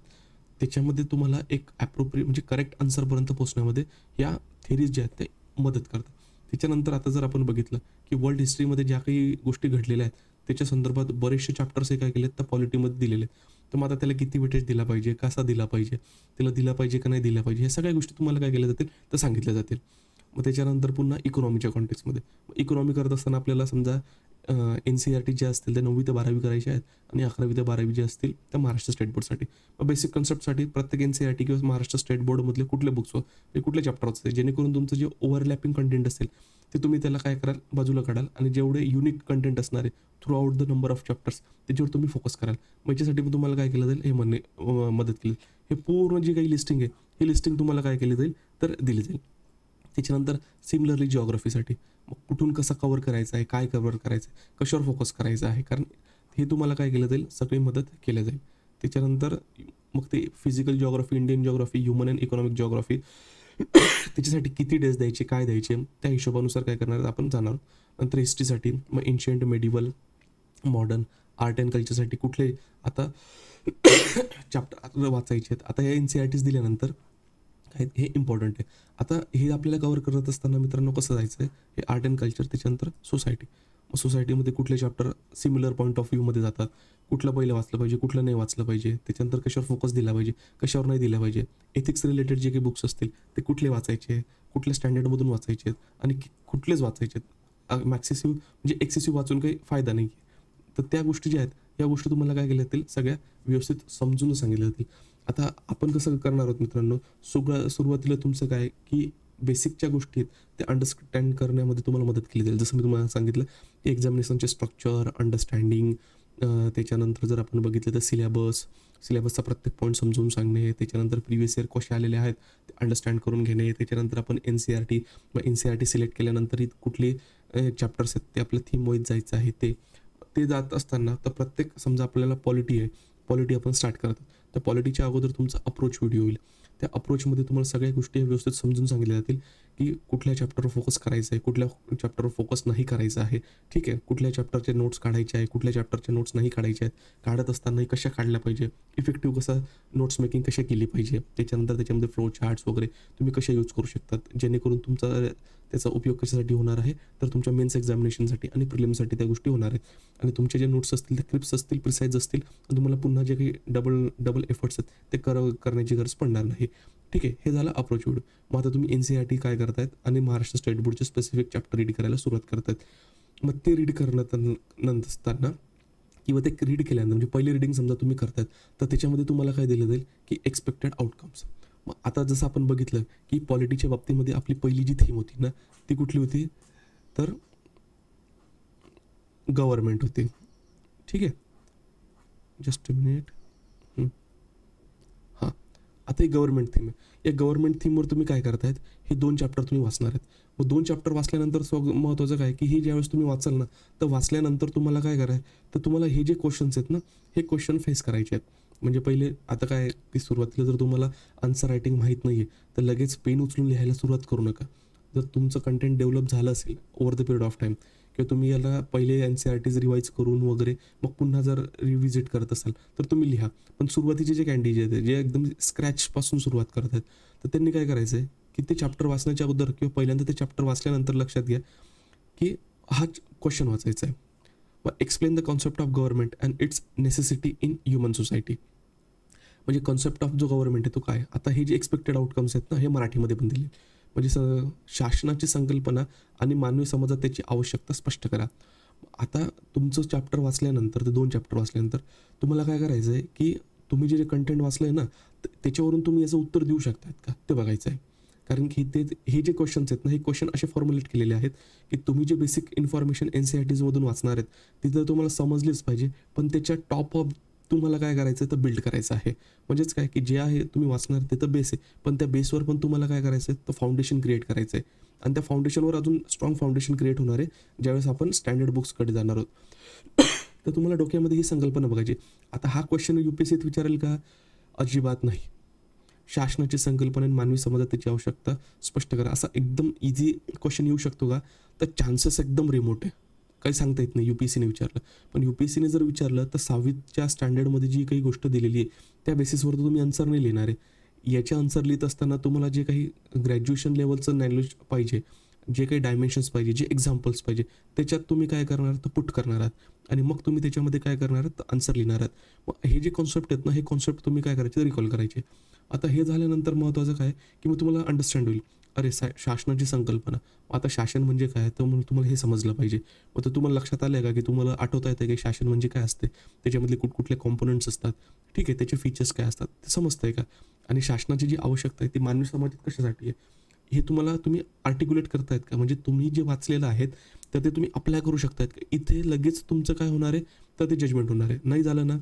त्याच्यामध्ये तुम्हाला एक ॲप्रोप्रिएट म्हणजे करेक्ट आन्सरपर्यंत पोहोचण्यामध्ये या थेरीज ज्या आहेत ते मदत करतात. त्याच्यानंतर आता जर आपण बघितलं की वर्ल्ड हिस्ट्रीमध्ये ज्या काही गोष्टी घडलेल्या आहेत त्याच्या संदर्भात बरेचसे चॅप्टर्स हे काय केलेत तर पॉलिटीमध्ये दिलेले आहेत. तर मग आता त्याला किती वेटेज दिला पाहिजे, कसा दिला पाहिजे, त्याला दिला पाहिजे का नाही दिला पाहिजे, ह्या सगळ्या गोष्टी तुम्हाला काय केल्या जातील तर सांगितल्या जातील. मग त्याच्यानंतर पुन्हा इकॉनॉमीच्या कॉन्टेक्समध्ये इकॉनॉमी करत असताना आपल्याला समजा NCERT जे असतील ते 9वी ते 12वी करायचे आहेत आणि 11वी ते 12वी जे असतील त्या महाराष्ट्र स्टेट बोर्डसाठी. मग बेसिक कन्सेप्टसाठी प्रत्येक NCERT किंवा महाराष्ट्र स्टेट बोर्डमधले कुठले बुक्स म्हणजे कुठले चॅप्टर असतील जेणेकरून तुमचं जे ओव्हरलॅपिंग कंटेंट असेल ते तुम्ही त्याला काय कराल बाजूला काढाल आणि जेवढे युनिक कंटेंट असणार आहे through out the number of chapters त्याच्यावर तुम्ही फोकस कराल. मग याच्यासाठी पण तुम्हाला काय केलं जाईल हे मदत केली. हे पूर्ण जी काही लिस्टिंग आहे ही लिस्टिंग तुम्हाला काय केली जाईल तर दिली जाईल. त्याच्यानंतर सिमिलरली जिओग्राफीसाठी मग कुठून कसं कव्हर करायचं आहे, काय कव्हर करायचं आहे, कशावर फोकस करायचं आहे, कारण हे तुम्हाला काय केलं जाईल सगळी मदत केल्या जाईल. त्याच्यानंतर मग ते physical geography, Indian geography, human and economic geography त्याच्यासाठी किती डेज द्यायचे, काय द्यायचे त्या हिशोबानुसार काय करणार आपण जाणार. नंतर हिस्ट्रीसाठी मग ancient, medieval, modern, art and कल्चरसाठी कुठले आता चॅप्टर वाचायचे आहेत. आता या NCERTs दिल्यानंतर हे इम्पॉर्टंट आहे. आता हे आपल्याला कव्हर करत असताना मित्रांनो कसं जायचं आहे, हे आर्ट अँड कल्चर त्याच्यानंतर सोसायटी. मग सोसायटीमध्ये कुठले चॅप्टर सिमिलर पॉईंट ऑफ व्ह्यूमध्ये जातात, कुठलं पहिलं वाचलं पाहिजे, कुठलं नाही वाचलं पाहिजे, त्याच्यानंतर कशावर फोकस दिला पाहिजे, कशावर नाही दिला पाहिजे, एथिक्स रिलेटेड जे काही बुक्स असतील ते कुठले वाचायचे, कुठल्या स्टँडर्डमधून वाचायचे आहेत आणि कुठलेच वाचायचे आहेत. मॅक्सेसिव्ह म्हणजे एक्सेसिव्ह वाचून काही फायदा नाही आहे. तर त्या गोष्टी ज्या आहेत या गोष्टी तुम्हाला काय केल्या जातील सगळ्या व्यवस्थित समजून सांगितल्या जातील. आता आपण कसं करणार आहोत मित्रांनो, सुरुवातीला तुमचं काय की बेसिकच्या गोष्टी आहेत त्या अंडरस्टँड करण्यामध्ये तुम्हाला मदत केली जाईल. जसं मी तुम्हाला सांगितलं की एक्झामिनेशनचे स्ट्रक्चर, अंडरस्टँडिंग, त्याच्यानंतर जर आपण बघितलं तर सिलेबसचा प्रत्येक पॉईंट समजून सांगणे, त्याच्यानंतर प्रिव्हियस इयर कसे आलेले आहेत ते अंडरस्टँड करून घेणे, त्याच्यानंतर आपण NCERT सिलेक्ट केल्यानंतर कुठले चॅप्टर्स आहेत ते आपल्या थीम वाईज जायचं आहे ते जात असताना तर प्रत्येक समजा आपल्याला पॉलिटी आपण स्टार्ट करतो तर पॉलिटीच्या अगोदर तुमचा अप्रोच व्हिडिओ होईल. त्या अप्रोचमध्ये तुम्हाला सगळ्या गोष्टी व्यवस्थित समजून सांगितल्या जातील की कुठल्या चॅप्टरवर फोकस करायचं आहे, कुठल्या चॅप्टरवर फोकस नाही करायचं आहे. ठीक आहे, कुठल्या चॅप्टरचे नोट्स काढायचे आहे, कुठल्या चॅप्टरचे नोट्स नाही काढायचे आहेत, काढत असतानाही कशा काढल्या पाहिजे, इफेक्टिव्ह कसं नोट्स मेकिंग कशा केली पाहिजे, त्याच्यानंतर त्याच्यामध्ये फ्लो चार्ट्स वगैरे तुम्ही कसे यूज करू शकतात जेणेकरून तुमचा त्याचा उपयोग कशासाठी होणार आहे तर तुमच्या मेन्स एक्झामिनेशनसाठी आणि प्रिलिमसाठी त्या गोष्टी होणार आहेत. आणि तुमचे जे नोट्स असतील ते क्लिप्स असतील, प्रिसाईज असतील आणि तुम्हाला पुन्हा जे काही डबल एफर्ट्स आहेत ते करण्याची गरज पडणार नाही. ठीक आहे, हे झालं अप्रोच व्हिडिओ. मग आता तुम्ही NCERT काय करतायत आणि महाराष्ट्र स्टेट बोर्डचे स्पेसिफिक चॅप्टर रीड करायला सुरुवात करतायत. मग ते रीड करताना किंवा ते रीड केल्यानंतर म्हणजे पहिली रीडिंग समजा तुम्ही करतायत तर त्याच्यामध्ये तुम्हाला काय दिलं जाईल की एक्सपेक्टेड आउटकम्स. मग आता जसं आपण बघितलं की पॉलिटीच्या बाबतीमध्ये आपली पहिली जी थीम होती ना ती कुठली होती तर गव्हर्नमेंट होती. ठीक आहे, जस्ट अ मिनिट. हां, आता ही गव्हर्नमेंट थीम आहे. या गव्हर्नमेंट थीमवर तुम्ही काय करतायत हे 2 चॅप्टर तुम्ही वाचणार आहेत. मग 2 चॅप्टर वाचल्यानंतर महत्त्वाचं काय की हे ज्यावेळेस तुम्ही वाचाल ना तर वाचल्यानंतर तुम्हाला काय करायचं तर तुम्हाला हे जे क्वेश्चन्स आहेत ना हे क्वेश्चन फेस करायचे आहेत. म्हणजे पहिले आता काय की सुरुवातीला जर तुम्हाला आन्सर रायटिंग माहीत नाही आहे तर लगेच पेन उचलून लिहायला सुरुवात करू नका. जर तुमचं कंटेंट डेव्हलप झालं असेल over the period of time किंवा तुम्ही याला पहिले NCERTs रिवाईज करून वगैरे मग पुन्हा जर रिव्हिजिट करत असाल तर तुम्ही लिहा. पण सुरुवातीचे जे कॅन्डिडेट आहेत जे एकदम स्क्रॅचपासून सुरुवात करत आहेत तर त्यांनी काय करायचं आहे की ते चॅप्टर वाचण्याच्या अगोदर किंवा पहिल्यांदा ते चॅप्टर वाचल्यानंतर लक्षात घ्या की हा क्वेश्चन वाचायचा आहे. मग explain the concept of government and it's necessity in human society. म्हणजे कॉन्सेप्ट ऑफ जो गव्हर्नमेंट आहे तो काय. आता हे जे एक्सपेक्टेड आउटकम्स आहेत ना हे मराठीमध्ये पण दिले. म्हणजे शासनाची संकल्पना आणि मानवी समाजात त्याची आवश्यकता स्पष्ट करा. आता तुमचं चॅप्टर वाचल्यानंतर ते 2 चॅप्टर वाचल्यानंतर तुम्हाला काय करायचं आहे की तुम्ही जे कंटेंट वाचलं आहे ना त्याच्यावरून तुम्ही याचं उत्तर देऊ शकतात का ते बघायचं आहे. कारण की हे जे क्वेश्चन्स आहेत ना हे क्वेश्चन असे फॉर्म्युलेट केलेले आहेत की तुम्ही जे बेसिक इन्फॉर्मेशन NCERTsमधून वाचणार आहेत तिथं तुम्हाला समजलीच पाहिजे, पण त्याच्या टॉप ऑफ तुम्हाला काय करायचं आहे तर बिल्ड करायचं आहे. म्हणजेच काय की जे आहे तुम्ही वाचणार ते तर बेस आहे, पण त्या बेसवर पण तुम्हाला काय करायचं आहे तर फाउंडेशन क्रिएट करायचं आहे. आणि त्या फाउंडेशनवर अजून स्ट्रॉंग फाउंडेशन क्रिएट होणार आहे ज्यावेळेस आपण स्टँडर्ड बुक्सकडे जाणार आहोत. तर तुम्हाला डोक्यामध्ये ही संकल्पना बघायची. आता हा क्वेश्चन UPSCत विचारेल का? अजिबात नाही. शासनाची संकल्पना आणि मानवी समाजात त्याची आवश्यकता स्पष्ट करा असा एकदम इझी क्वेश्चन येऊ शकतो का? तर चान्सेस एकदम रिमोट आहे. काही सांगता येत नाही UPSCने विचारलं. पण UPSCने जर विचारलं तर 6वीच्या स्टँडर्डमध्ये जी काही गोष्ट दिलेली आहे त्या बेसिसवर तर तुम्ही आन्सर नाही लिहिणार आहे. याच्या आन्सर लिहित असताना तुम्हाला जे काही ग्रॅज्युएशन लेवलचं नॉलेज पाहिजे, जे काही डायमेन्शन्स पाहिजे, जे एक्झाम्पल्स पाहिजे त्याच्यात तुम्ही काय करणार तर पुट करणार आहात आणि मग तुम्ही त्याच्यामध्ये काय करणार आहात तर आन्सर लिहिणार आहात. मग हे जे कॉन्सेप्ट आहेत ना हे कॉन्सेप्ट तुम्ही काय करायचे रिकॉल करायचे. आता हे झाल्यानंतर महत्त्वाचं काय की मग तुम्हाला अंडरस्टँड होईल अरे शासनाची संकल्पना. आता शासन म्हणजे काय तर मग तुम्हाला हे समजलं पाहिजे. मग तर तुम्हाला लक्षात आलं का की तुम्हाला आठवता येतं की शासन म्हणजे काय असते, त्याच्यामधले कुठकुठले कॉम्पोनंट्स असतात, ठीक आहे, त्याचे फीचर्स काय असतात ते समजतंय का. आणि शासनाची जी आवश्यकता आहे ती मानवी समाजात कशासाठी आहे हे तुम्ही आर्टिक्युलेट करतायत का. म्हणजे तुम्ही जे वाचलेलं आहेत तर ते तुम्ही अप्लाय करू शकतायत का. इथे लगेच तुमचं काय होणार आहे तर ते जजमेंट होणार आहे. नाही झालं ना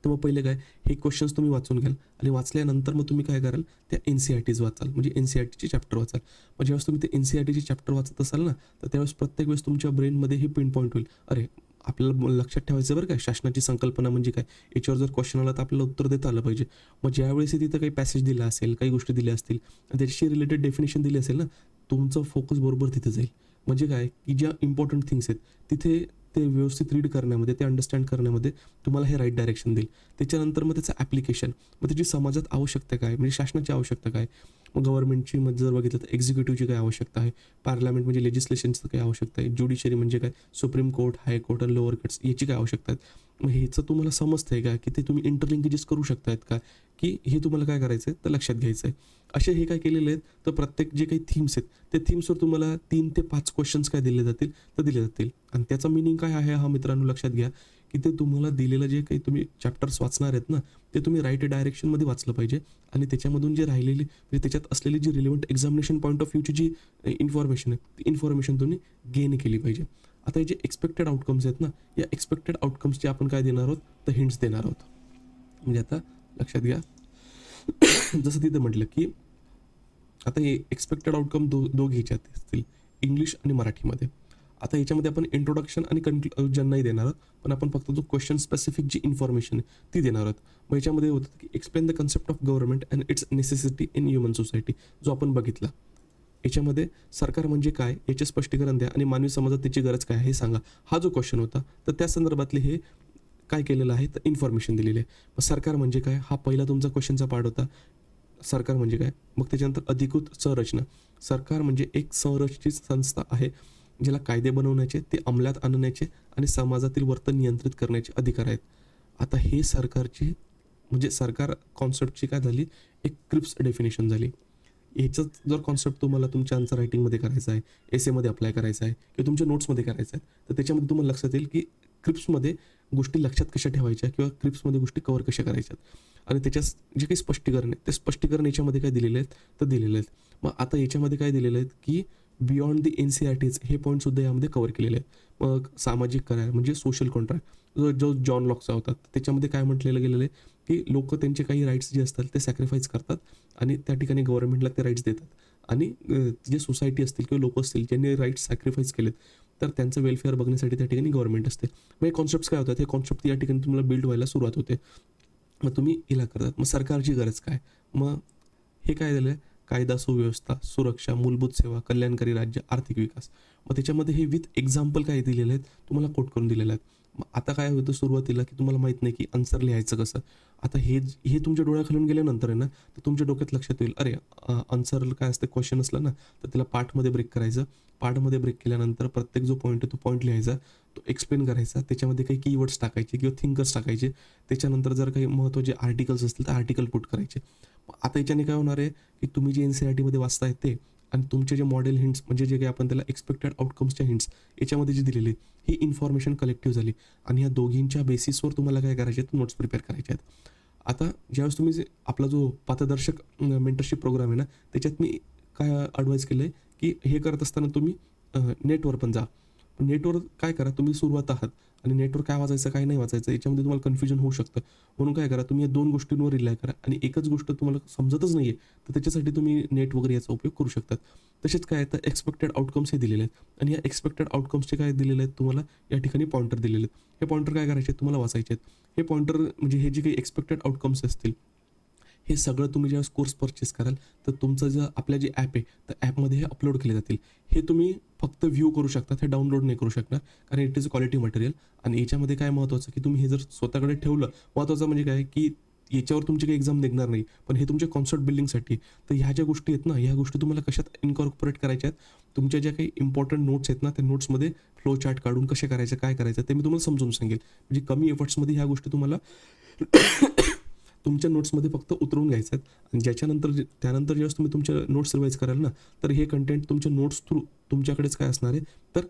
तर मग पहिले काय हे क्वेश्चन्स तुम्ही वाचून घ्याल आणि वाचल्यानंतर मग तुम्ही काय कराल त्या NCERTs वाचाल. म्हणजे NCERTचे चॅप्टर वाचाल. मग ज्यावेळेस तुम्ही ते NCERTचे चॅप्टर वाचत असाल ना तर त्यावेळेस प्रत्येक वेळेस तुमच्या ब्रेनमध्ये हे पिन पॉईंट होईल. अरे आपल्याला लक्षात ठेवायचं बरं काय शासनाची संकल्पना म्हणजे काय. याच्यावर जर क्वेश्चन आला तर आपल्याला उत्तर देता आलं पाहिजे. मग ज्यावेळेस तिथं काही पॅसेज दिला असेल, काही गोष्टी दिल्या असतील आणि त्याच्याशी रिलेटेड डेफिनेशन दिली असेल ना तुमचं फोकस बरोबर तिथे जाईल. म्हणजे काय की ज्या इम्पॉर्टंट थिंग्स आहेत तिथे ते व्यवस्थित रीड करण्यामध्ये, ते अंडरस्टँड करण्यामध्ये तुम्हाला हे राईट डायरेक्शन देईल. त्याच्यानंतर मग त्याचं ॲप्लिकेशन, मग त्याची समाजात आवश्यकता काय, म्हणजे शासनाची आवश्यकता काय. मग गव्हर्नमेंटची मध्ये जर बघितलं तर एक्झिक्युटिव्हची काय आवश्यकता आहे, पार्लमेंट म्हणजे लेजिस्लेशनचं काय आवश्यकता आहे, ज्युडिशरी म्हणजे काय, सुप्रीम कोर्ट, हायकोर्ट आणि लोअर कोर्ट्स याची काय आवश्यकता आहे. मग ह्याचं तुम्हाला समजतं आहे का की ते तुम्ही इंटरलिंकेजेस करू शकतायत का की हे तुम्हाला काय करायचं आहे तर लक्षात घ्यायचं आहे. असे हे काय केलेले आहेत तर प्रत्येक जे काही थीम्स आहेत त्या थीम्सवर तुम्हाला 3 ते 5 क्वेश्चन्स काय दिले जातील तर दिले जातील. आणि त्याचा मिनिंग काय आहे हा मित्रांनो लक्षात घ्या की ते तुम्हाला दिलेलं जे काही तुम्ही चॅप्टर्स वाचणार आहेत ना ते तुम्ही राईट डायरेक्शनमध्ये वाचलं पाहिजे. आणि त्याच्यामधून जे राहिलेली म्हणजे त्याच्यात असलेली जी रिलेव्हंट एक्झामिनेशन पॉईंट ऑफ व्ह्यूची जी इन्फॉर्मेशन आहे ती इन्फॉर्मेशन तुम्ही गेन केली पाहिजे. आता हे जे एक्सपेक्टेड आउटकम्स आहेत ना या एक्सपेक्टेड आउटकम्सचे आपण काय देणार आहोत तर हिंट्स देणार आहोत. म्हणजे आता लक्षात घ्या जसं तिथं म्हटलं की आता हे एक्सपेक्टेड आउटकम दोघे ह्याच्यात असतील इंग्लिश आणि मराठीमध्ये. आता याच्यामध्ये आपण इंट्रोडक्शन आणि कन्क्लुजन नाही देणार आहोत, पण आपण फक्त जो क्वेश्चन स्पेसिफिक जी इन्फॉर्मेशन आहे ती देणार आहोत. मग याच्यामध्ये होतं की explain the concept of government and it's necessity in human society जो आपण बघितला. याच्यामध्ये सरकार म्हणजे काय याचे स्पष्टीकरण द्या आणि मानवी समाजात त्याची गरज काय हे सांगा. हा जो क्वेश्चन होता तर त्या संदर्भातले हे काय केलेलं आहे तर इन्फॉर्मेशन दिलेली आहे. मग सरकार म्हणजे काय हा पहिला तुमचा क्वेश्चनचा पार्ट होता. सरकार म्हणजे काय. मग त्याच्यानंतर अधिकृत संरचना. सरकार म्हणजे एक संरचित संस्था आहे ज्याला कायदे बनवण्याचे, ते अंमलात आणण्याचे आणि समाजातील वर्तन नियंत्रित करण्याचे अधिकार आहेत. आता हे सरकारची म्हणजे सरकार कॉन्सेप्टची काय झाली एक क्रिप्स डेफिनेशन झाली. ह्याचाच जर कॉन्सेप्ट तुम्हाला तुमच्या आन्सर रायटिंगमध्ये करायचा आहे, एसेमध्ये अप्लाय करायचा आहे किंवा तुमच्या नोट्समध्ये करायचं आहे तर त्याच्यामध्ये तुम्हाला लक्षात येईल की क्रिप्समध्ये गोष्टी लक्षात कशा ठेवायच्या किंवा क्रिप्समध्ये गोष्टी कव्हर कशा करायच्यात. आणि त्याच्या जे काही स्पष्टीकरण आहे ते स्पष्टीकरण याच्यामध्ये काय दिलेले आहेत तर दिलेले आहेत. मग आता याच्यामध्ये काय दिलेलं आहेत की बियॉन्ड दी NCERTs हे पॉईंटसुद्धा यामध्ये कव्हर केलेले आहेत. मग सामाजिक करार म्हणजे सोशल कॉन्ट्रॅक्ट जो जॉन लॉकचा होता त्याच्यामध्ये काय म्हटलेलं गेलेलं आहे की लोक त्यांचे काही राईट्स जे असतात ते सॅक्रिफाईस करतात आणि त्या ठिकाणी गव्हर्नमेंटला ते राईट्स देतात. आणि जे सोसायटी असतील किंवा लोक असतील ज्यांनी राईट्स सॅक्रिफाईस केलेत तर त्यांचं वेलफेअर बघण्यासाठी त्या ठिकाणी गव्हर्नमेंट असते. मग हे कॉन्सेप्ट्स काय होतात हे कॉन्सेप्ट या ठिकाणी तुम्हाला बिल्ड व्हायला सुरुवात होते. मग तुम्ही हिला करतात. मग सरकारची गरज काय. मग हे काय झालं कायदा सुव्यवस्था, सुरक्षा, मूलभूत सेवा, कल्याणकारी राज्य, आर्थिक विकास. मग त्याच्यामध्ये हे विथ एक्झाम्पल काय दिलेले आहेत, तुम्हाला कोट करून दिलेले आहेत. मग आता काय होतं सुरुवातीला, की तुम्हाला माहीत नाही की आन्सर लिहायचं कसं. आता हे तुमच्या डोळ्याखालून गेल्यानंतर आहे ना, तर तुमच्या डोक्यात लक्षात येईल, अरे आन्सर काय असतं, क्वेश्चन असला ना तर त्याला पार्टमध्ये ब्रेक करायचं. पार्टमध्ये ब्रेक केल्यानंतर प्रत्येक जो पॉईंट आहे तो पॉईंट लिहायचा, तो एक्सप्लेन करायचा, त्याच्यामध्ये काही कीवर्ड्स टाकायचे किंवा थिंकर्स टाकायचे. त्याच्यानंतर जर काही महत्त्वाचे आर्टिकल्स असतील तर आर्टिकल पुट करायचे. आता याच्याने काय होणार आहे, की तुम्ही जे NCERTमध्ये वाचताय ते आणि तुमचे जे मॉडेल हिंट्स म्हणजे जे काही आपण त्याला एक्सपेक्टेड आउटकम्सच्या हिंट्स याच्यामध्ये जे दिलेले ही इन्फॉर्मेशन कलेक्टिव्ह झाली आणि या दोघींच्या बेसिसवर तुम्हाला काय करायचे आहेत, नोट्स प्रिपेअर करायचे आहेत. आता ज्यावेळेस तुम्ही जे आपला जो पथदर्शक मेंटरशिप प्रोग्राम आहे ना, त्याच्यात मी काय ॲडवाईस केलं आहे, की हे करत असताना तुम्ही नेटवर पण जा. नेटवर काय करा, तुम्ही सुरुवात आहात आणि नेटवर काय वाचायचं काय नाही वाचायचं याच्यामध्ये तुम्हाला कन्फ्युजन होऊ शकतं. म्हणून काय करा, तुम्ही या 2 गोष्टींवर रिलाय करा आणि एकच गोष्ट तुम्हाला समजतच नाही आहे, तर त्याच्यासाठी तुम्ही नेट वगैरे याचा उपयोग करू शकतात. तसेच काय आहे, तर एक्सपेक्टेड आउटकम्स हे दिलेले आहेत आणि या एक्सपेक्टेड आउटकम्सचे काय दिलेले आहेत तुम्हाला या ठिकाणी पॉइंटर दिलेले आहेत. हे पॉइंटर काय करायचे आहेत, तुम्हाला वाचायचे आहेत. हे पॉइंटर म्हणजे हे जे काही एक्सपेक्टेड आउटकम्स असतील, हे सगळं तुम्ही जेव्हा कोर्स परचेस कराल तर तुमचं जे आपल्या जे ॲप आहे तर ॲपमध्ये हे अपलोड केले जातील. हे तुम्ही फक्त व्ह्यू करू शकता, हे डाउनलोड नाही करू शकणार कारण इट इज क्वालिटी मटेरियल. आणि याच्यामध्ये काय महत्त्वाचं की तुम्ही हे जर स्वतःकडे ठेवलं, महत्त्वाचं म्हणजे काय की याच्यावर तुमची काही एक्झाम निघणार नाही, पण हे तुमच्या कॉन्सेप्ट बिल्डिंगसाठी. तर ह्या ज्या गोष्टी आहेत ना, ह्या गोष्टी तुम्हाला कशात इन्कॉर्पोरेट करायच्या आहेत, तुमच्या ज्या काही इम्पॉर्टंट नोट्स आहेत ना, त्या नोट्समध्ये फ्लो चार्ट काढून कसे करायचं, काय करायचं ते मी तुम्हाला समजून सांगेल. म्हणजे कमी एफर्ट्समध्ये ह्या गोष्टी तुम्हाला तुमच्या नोट्समध्ये फक्त उतरवून घ्यायचं आहेत. आणि त्यानंतर जेव्हा तुम्ही तुमच्या नोट्स रिवाईज कराल ना, तर हे कंटेंट तुमच्या नोट्स थ्रू तुमच्याकडेच काय असणार आहे, तर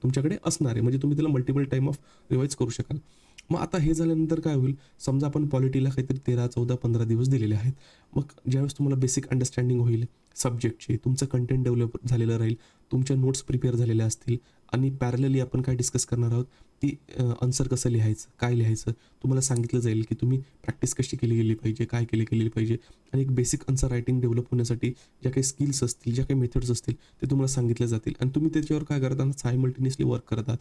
तुमच्याकडे असणार आहे. म्हणजे तुम्ही त्याला मल्टिपल टाईम ऑफ रिवाईज करू शकाल. मग आता हे झाल्यानंतर काय होईल, समजा आपण पॉलिटीला काहीतरी 13, 14, 15 दिवस दिलेले आहेत. मग ज्यावेळेस तुम्हाला बेसिक अंडरस्टँडिंग होईल सब्जेक्टची, तुमचं कंटेंट डेव्हलप झालेलं राहील, तुमच्या नोट्स प्रिपेअर झालेल्या असतील आणि पॅरलली आपण काय डिस्कस करणार आहोत, की आन्सर कसं लिहायचं, काय लिहायचं तुम्हाला सांगितलं जाईल, की तुम्ही प्रॅक्टिस कशी केली गेली पाहिजे, काय केली पाहिजे. आणि एक बेसिक आन्सर रायटिंग डेव्हलप होण्यासाठी ज्या काही स्किल्स असतील, ज्या काही मेथड्स असतील ते तुम्हाला सांगितले जातील आणि तुम्ही त्याच्यावर काय करता, सायमल्टेनियसली वर्क करत आहात.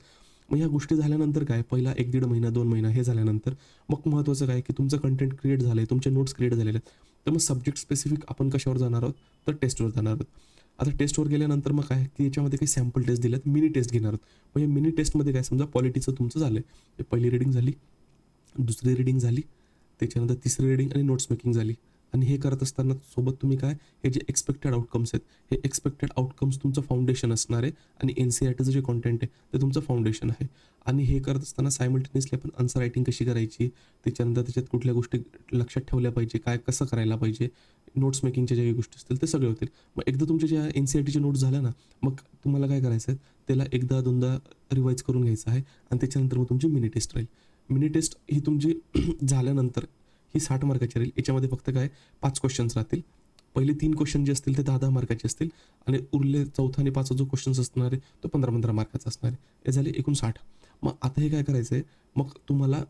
मग ह्या गोष्टी झाल्यानंतर काय, पहिला 1-1.5 महिना 2 महिना हे झाल्यानंतर मग महत्त्वाचं काय, की तुमचं कंटेंट क्रिएट झालं आहे, तुमचे नोट्स क्रिएट झालेले आहेत. तर मग सब्जेक्ट स्पेसिफिक आपण कशावर जाणार आहोत, तर टेस्टवर जाणार आहोत. आता टेस्टवर गेल्यानंतर मग काय, की याच्यामध्ये काही सॅम्पल टेस्ट दिल्यात, मिनी टेस्ट घेणार आहोत. मग या मिनी टेस्टमध्ये काय, समजा पॉलिटीचं तुमचं झालं आहे, पहिली रीडिंग झाली, दुसरी रीडिंग झाली, त्याच्यानंतर तिसरी रीडिंग आणि नोट्स मेकिंग झाली. आणि हे करत असताना सोबत तुम्ही काय, हे जे एक्सपेक्टेड आउटकम्स आहेत, हे एक्सपेक्टेड आउटकम्स तुमचं फाउंडेशन असणार आहे आणि NCERTचं जे कॉन्टेंट आहे ते तुमचं फाउंडेशन आहे. आणि हे करत असताना सायमल्टेनियसली आपण आन्सर रायटिंग कशी करायची, त्याच्यानंतर त्याच्यात कुठल्या गोष्टी लक्षात ठेवल्या पाहिजे, काय कसं करायला पाहिजे, नोट्स मेकिंगच्या ज्या काही गोष्टी असतील ते सगळे होतील. मग एकदा तुमच्या ज्या NCERTच्या नोट्स झाल्या ना, मग तुम्हाला काय करायचं आहे, त्याला एकदा दोनदा रिवाईज करून घ्यायचं आहे आणि त्याच्यानंतर मग तुमची मिनी टेस्ट राहील. मिनी टेस्ट ही तुमची झाल्यानंतर ही 60 मार्काची राहील. याच्यामध्ये फक्त काय 5 क्वेश्चन्स राहतील. पहिले 3 क्वेश्चन जे असतील ते 10-10 मार्काचे असतील आणि उरले चौथा आणि पाचवा जो क्वेश्चन्स असणार आहे तो 15-15 मार्काचा असणार आहे. हे झाले एकूण 60. मग आता हे काय करायचं आहे, मग तुम्हाला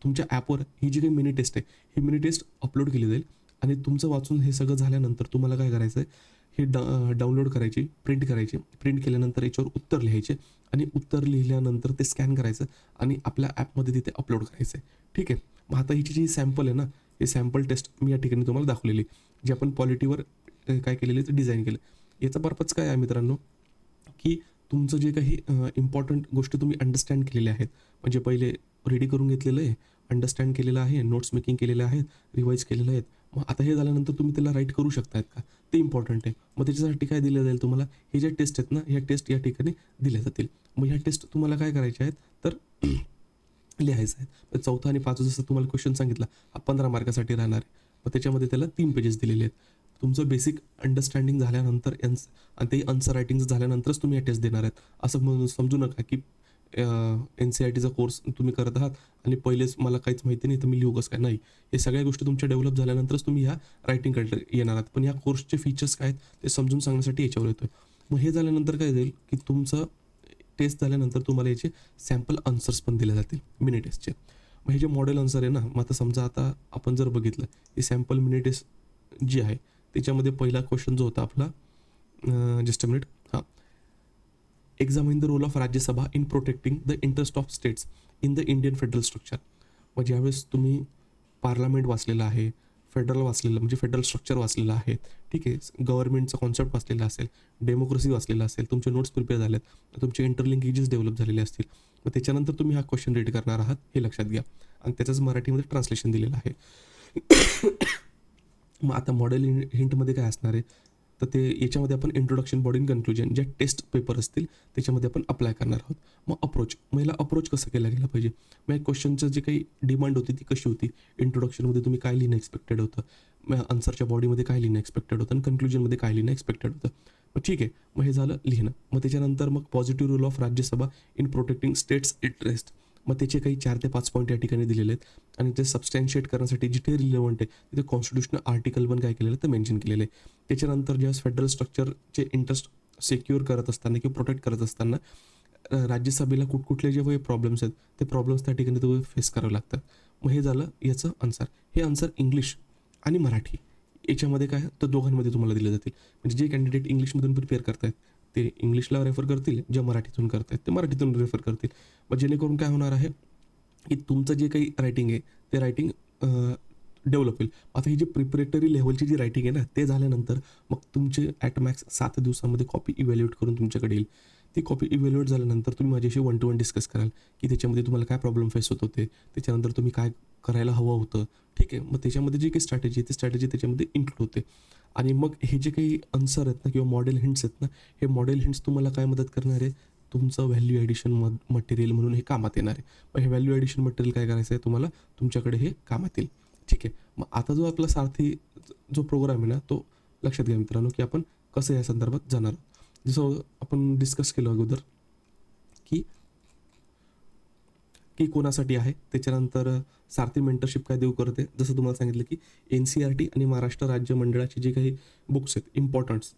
तुमच्या ॲपवर ही जी काही मिनी टेस्ट आहे, ही मिनी टेस्ट अपलोड केली जाईल आणि तुमचं वाचून हे सगळं झाल्यानंतर तुम्हाला काय करायचं आहे, हे डाउनलोड करायची, प्रिंट करायची. प्रिंट केल्यानंतर याच्यावर उत्तर लिहायचे आणि उत्तर लिहिल्यानंतर ते स्कॅन करायचं आणि आपल्या ॲपमध्ये तिथे अपलोड करायचं आहे. ठीक आहे. मग आता हिची जी सॅम्पल आहे ना, हे सॅम्पल टेस्ट मी या ठिकाणी तुम्हाला दाखवलेली, जी आपण पॉलिटीवर काय केलेली ते डिझाईन केलं. याचा पर्पज काय आहे मित्रांनो, की तुमचं जे काही इम्पॉर्टंट गोष्टी तुम्ही अंडरस्टँड केलेल्या आहेत, म्हणजे पहिले रेडी करून घेतलेलं आहे, अंडरस्टँड केलेलं आहे, नोट्स मेकिंग केलेले आहेत, रिवाईज केलेलं आहेत. मग आता हे झाल्यानंतर तुम्ही त्याला राईट करू शकतायत का, ते इम्पॉर्टंट आहे. मग त्याच्यासाठी काय दिलं जाईल तुम्हाला, हे ज्या टेस्ट आहेत ना, ह्या टेस्ट या ठिकाणी दिल्या जातील. मग ह्या टेस्ट तुम्हाला काय करायच्या आहेत, तर लिहायचं आहे. चौथा आणि पाचवा जसं तुम्हाला क्वेश्चन सांगितला, हा 15 मार्कासाठी राहणार आहे. मग त्याच्यामध्ये त्याला 3 पेजेस दिलेले आहेत. तुमचं बेसिक अंडरस्टँडिंग झाल्यानंतर आणि ते आन्सर रायटिंग झाल्यानंतरच तुम्ही या टेस्ट देणार आहेत. असं म्हणून समजू नका की NCERTचा कोर्स तुम्ही करत आहात आणि पहिलेच मला काहीच माहिती नाही तर मी लिहू कसं काय, नाही. हे सगळ्या गोष्टी तुमच्या डेव्हलप झाल्यानंतरच तुम्ही ह्या रायटिंगकडे येणार आहात. पण ह्या कोर्सचे फीचर्स काय आहेत ते समजून सांगण्यासाठी याच्यावर येतो. मग हे झाल्यानंतर काय जाईल, की तुमचं टेस्ट झाल्यानंतर तुम्हाला याचे सॅम्पल आन्सर्स पण दिले जातील मिनी टेस्टचे. मग हे जे मॉडेल आन्सर आहे ना, मग आता समजा आता आपण जर बघितलं ही सॅम्पल मिनी टेस्ट जी आहे त्याच्यामध्ये पहिला क्वेश्चन जो होता आपला, जस्ट अ मिनिट, हां, examine the role of Rajya Sabha in protecting the interest of states in the Indian federal structure. मग ज्यावेळेस तुम्ही पार्लमेंट वाचलेलं आहे, फेडरल वाचलेलं म्हणजे फेडरल स्ट्रक्चर वाचलेलं आहे, ठीक आहे, गव्हर्नमेंटचा कॉन्सेप्ट वाचलेला असेल, डेमोक्रेसी वाचलेला असेल, तुमचे नोट्स प्रिपेअर झालेत, तुमचे इंटरलिंकेजेस डेव्हलप झालेले असतील, मग त्याच्यानंतर तुम्ही हा क्वेश्चन रीड करणार आहात हे लक्षात घ्या. आणि त्याचंच मराठीमध्ये ट्रान्सलेशन दिलेलं आहे. मग आता मॉडेल हिंटमध्ये काय असणार आहे, तर ते याच्यामध्ये आपण इंट्रोडक्शन, बॉडी इन कन्क्लुजन ज्या टेस्ट पेपर असतील त्याच्यामध्ये आपण अप्लाय करणार आहोत. मग अप्रोच, मग याला अप्रोच कसं केला गेला पाहिजे, मग या क्वेश्चनचं जे काही डिमांड होती ती कशी होती, इंट्रोडक्शनमध्ये तुम्ही काय लिहिणं एक्सपेक्टेड होतं, मग आन्सरच्या बॉडीमध्ये काय लिहिणं एक्सपेक्टेड होतं आणि कन्क्लुजनमध्ये काय लिहिणं एक्सपेक्टेड होतं. मग ठीक आहे, मग हे झालं लिहिणं. मग त्याच्यानंतर मग positive role of Rajya Sabha in protecting states interest, मग त्याचे काही 4 ते 5 पॉईंट या ठिकाणी दिलेले आहेत आणि ते सबस्टॅन्शिएट करण्यासाठी जिथे रिलेव्हंट आहे तिथे कॉन्स्टिट्युशनल आर्टिकल पण काय केलेलं आहे तर मेन्शन केलेलं आहे. त्याच्यानंतर ज्यावेळेस फेडरल स्ट्रक्चरचे इंटरेस्ट सिक्युअर करत असताना किंवा प्रोटेक्ट करत असताना राज्यसभेला कुठकुठले जे काही प्रॉब्लेम्स आहेत ते प्रॉब्लेम्स त्या ठिकाणी तुम्ही फेस करावे लागतात. मग हे झालं याचं आन्सर. हे आन्सर इंग्लिश आणि मराठी याच्यामध्ये काय तर दोघांमध्ये तुम्हाला दिले जातील. म्हणजे जे कॅन्डिडेट इंग्लिशमधून प्रिपेअर करतायत ते इंग्लिशला रेफर करतील, जे मराठीतून करतायत ते मराठीतून रेफर करतील. मग जेणेकरून काय होणार आहे की तुमचं जे काही रायटिंग आहे ते रायटिंग डेव्हलप होईल. आता ही जी प्रिपरेटरी लेव्हलची जी रायटिंग आहे ना ते झाल्यानंतर मग तुमचे ॲट मॅक्स 7 दिवसामध्ये कॉपी इव्हॅल्युएट करून तुमच्याकडे येईल. ती कॉपी इव्हॅल्युएट झाल्यानंतर तुम्ही माझ्याशी 1 to 1 डिस्कस कराल की त्याच्यामध्ये तुम्हाला काय प्रॉब्लेम फेस होत होते, त्याच्यानंतर तुम्ही काय करायला हवं होतं, ठीक आहे. मग त्याच्यामध्ये जी काही स्ट्रॅटेजी आहे ती स्ट्रॅटेजी त्याच्यामध्ये इन्क्लूड होते. आणि मग हे जे काही आन्सर आहेत ना किंवा मॉडेल हिंट्स आहेत ना, हे मॉडेल हिंट्स तुम्हाला काय मदत करणार आहे, तुमचं व्हॅल्यू ॲडिशन मटेरियल म्हणून हे कामात येणार आहे. मग हे व्हॅल्यू ॲडिशन मटेरियल काय करायचं आहे तुम्हाला, तुमच्याकडे हे कामात येईल, ठीक आहे. मग आता जो आपला सारथी जो प्रोग्राम आहे ना तो लक्षात घ्या मित्रांनो की आपण कसं या संदर्भात जाणार आहोत. जसं आपण डिस्कस केलं अगोदर की की कोणासाठी आहे, त्याच्यानंतर सारथी मेंटरशिप काय देऊ करते, जसं तुम्हाला सांगितलं की NCERT आणि महाराष्ट्र राज्य मंडळाचे जे काही बुक्स आहेत इम्पॉर्टंट्स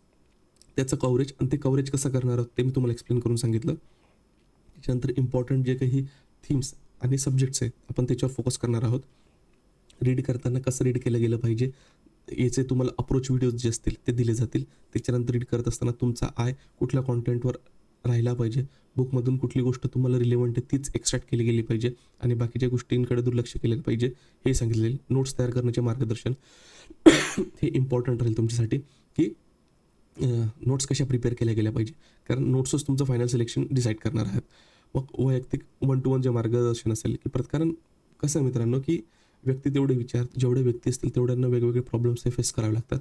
त्याचं कव्हरेज आणि ते कव्हरेज कसं करणार आहोत ते मी तुम्हाला एक्सप्लेन करून सांगितलं. त्याच्यानंतर इम्पॉर्टंट जे काही थीम्स आणि सब्जेक्ट्स आहेत आपण त्याच्यावर फोकस करणार आहोत. रीड करताना कसं रीड केलं गेलं पाहिजे याचे तुम्हाला अप्रोच व्हिडिओज जे असतील ते दिले जातील. त्याच्यानंतर रीड करत असताना तुमचा आय कुठल्या कॉन्टेंटवर राहिला पाहिजे, बुकमधून कुठली गोष्ट तुम्हाला रिलेव्हंट आहे तीच एक्स्ट्रॅक्ट केली गेली पाहिजे आणि बाकीच्या गोष्टींकडे दुर्लक्ष केलं पाहिजे हे सांगितलेले. नोट्स तयार करण्याचे मार्गदर्शन हे इम्पॉर्टंट राहील तुमच्यासाठी की नोट्स कशा प्रिपेअर केल्या गेल्या पाहिजे, कारण नोट्सच तुमचं फायनल सिलेक्शन डिसाईड करणार आहेत. मग वैयक्तिक 1 to 1 जे मार्गदर्शन असेल की कारण कसं आहे मित्रांनो की व्यक्ती तेवढे विचार, जेवढे व्यक्ती असतील तेवढ्यांना वेगवेगळे प्रॉब्लेम्स हे फेस करावे लागतात.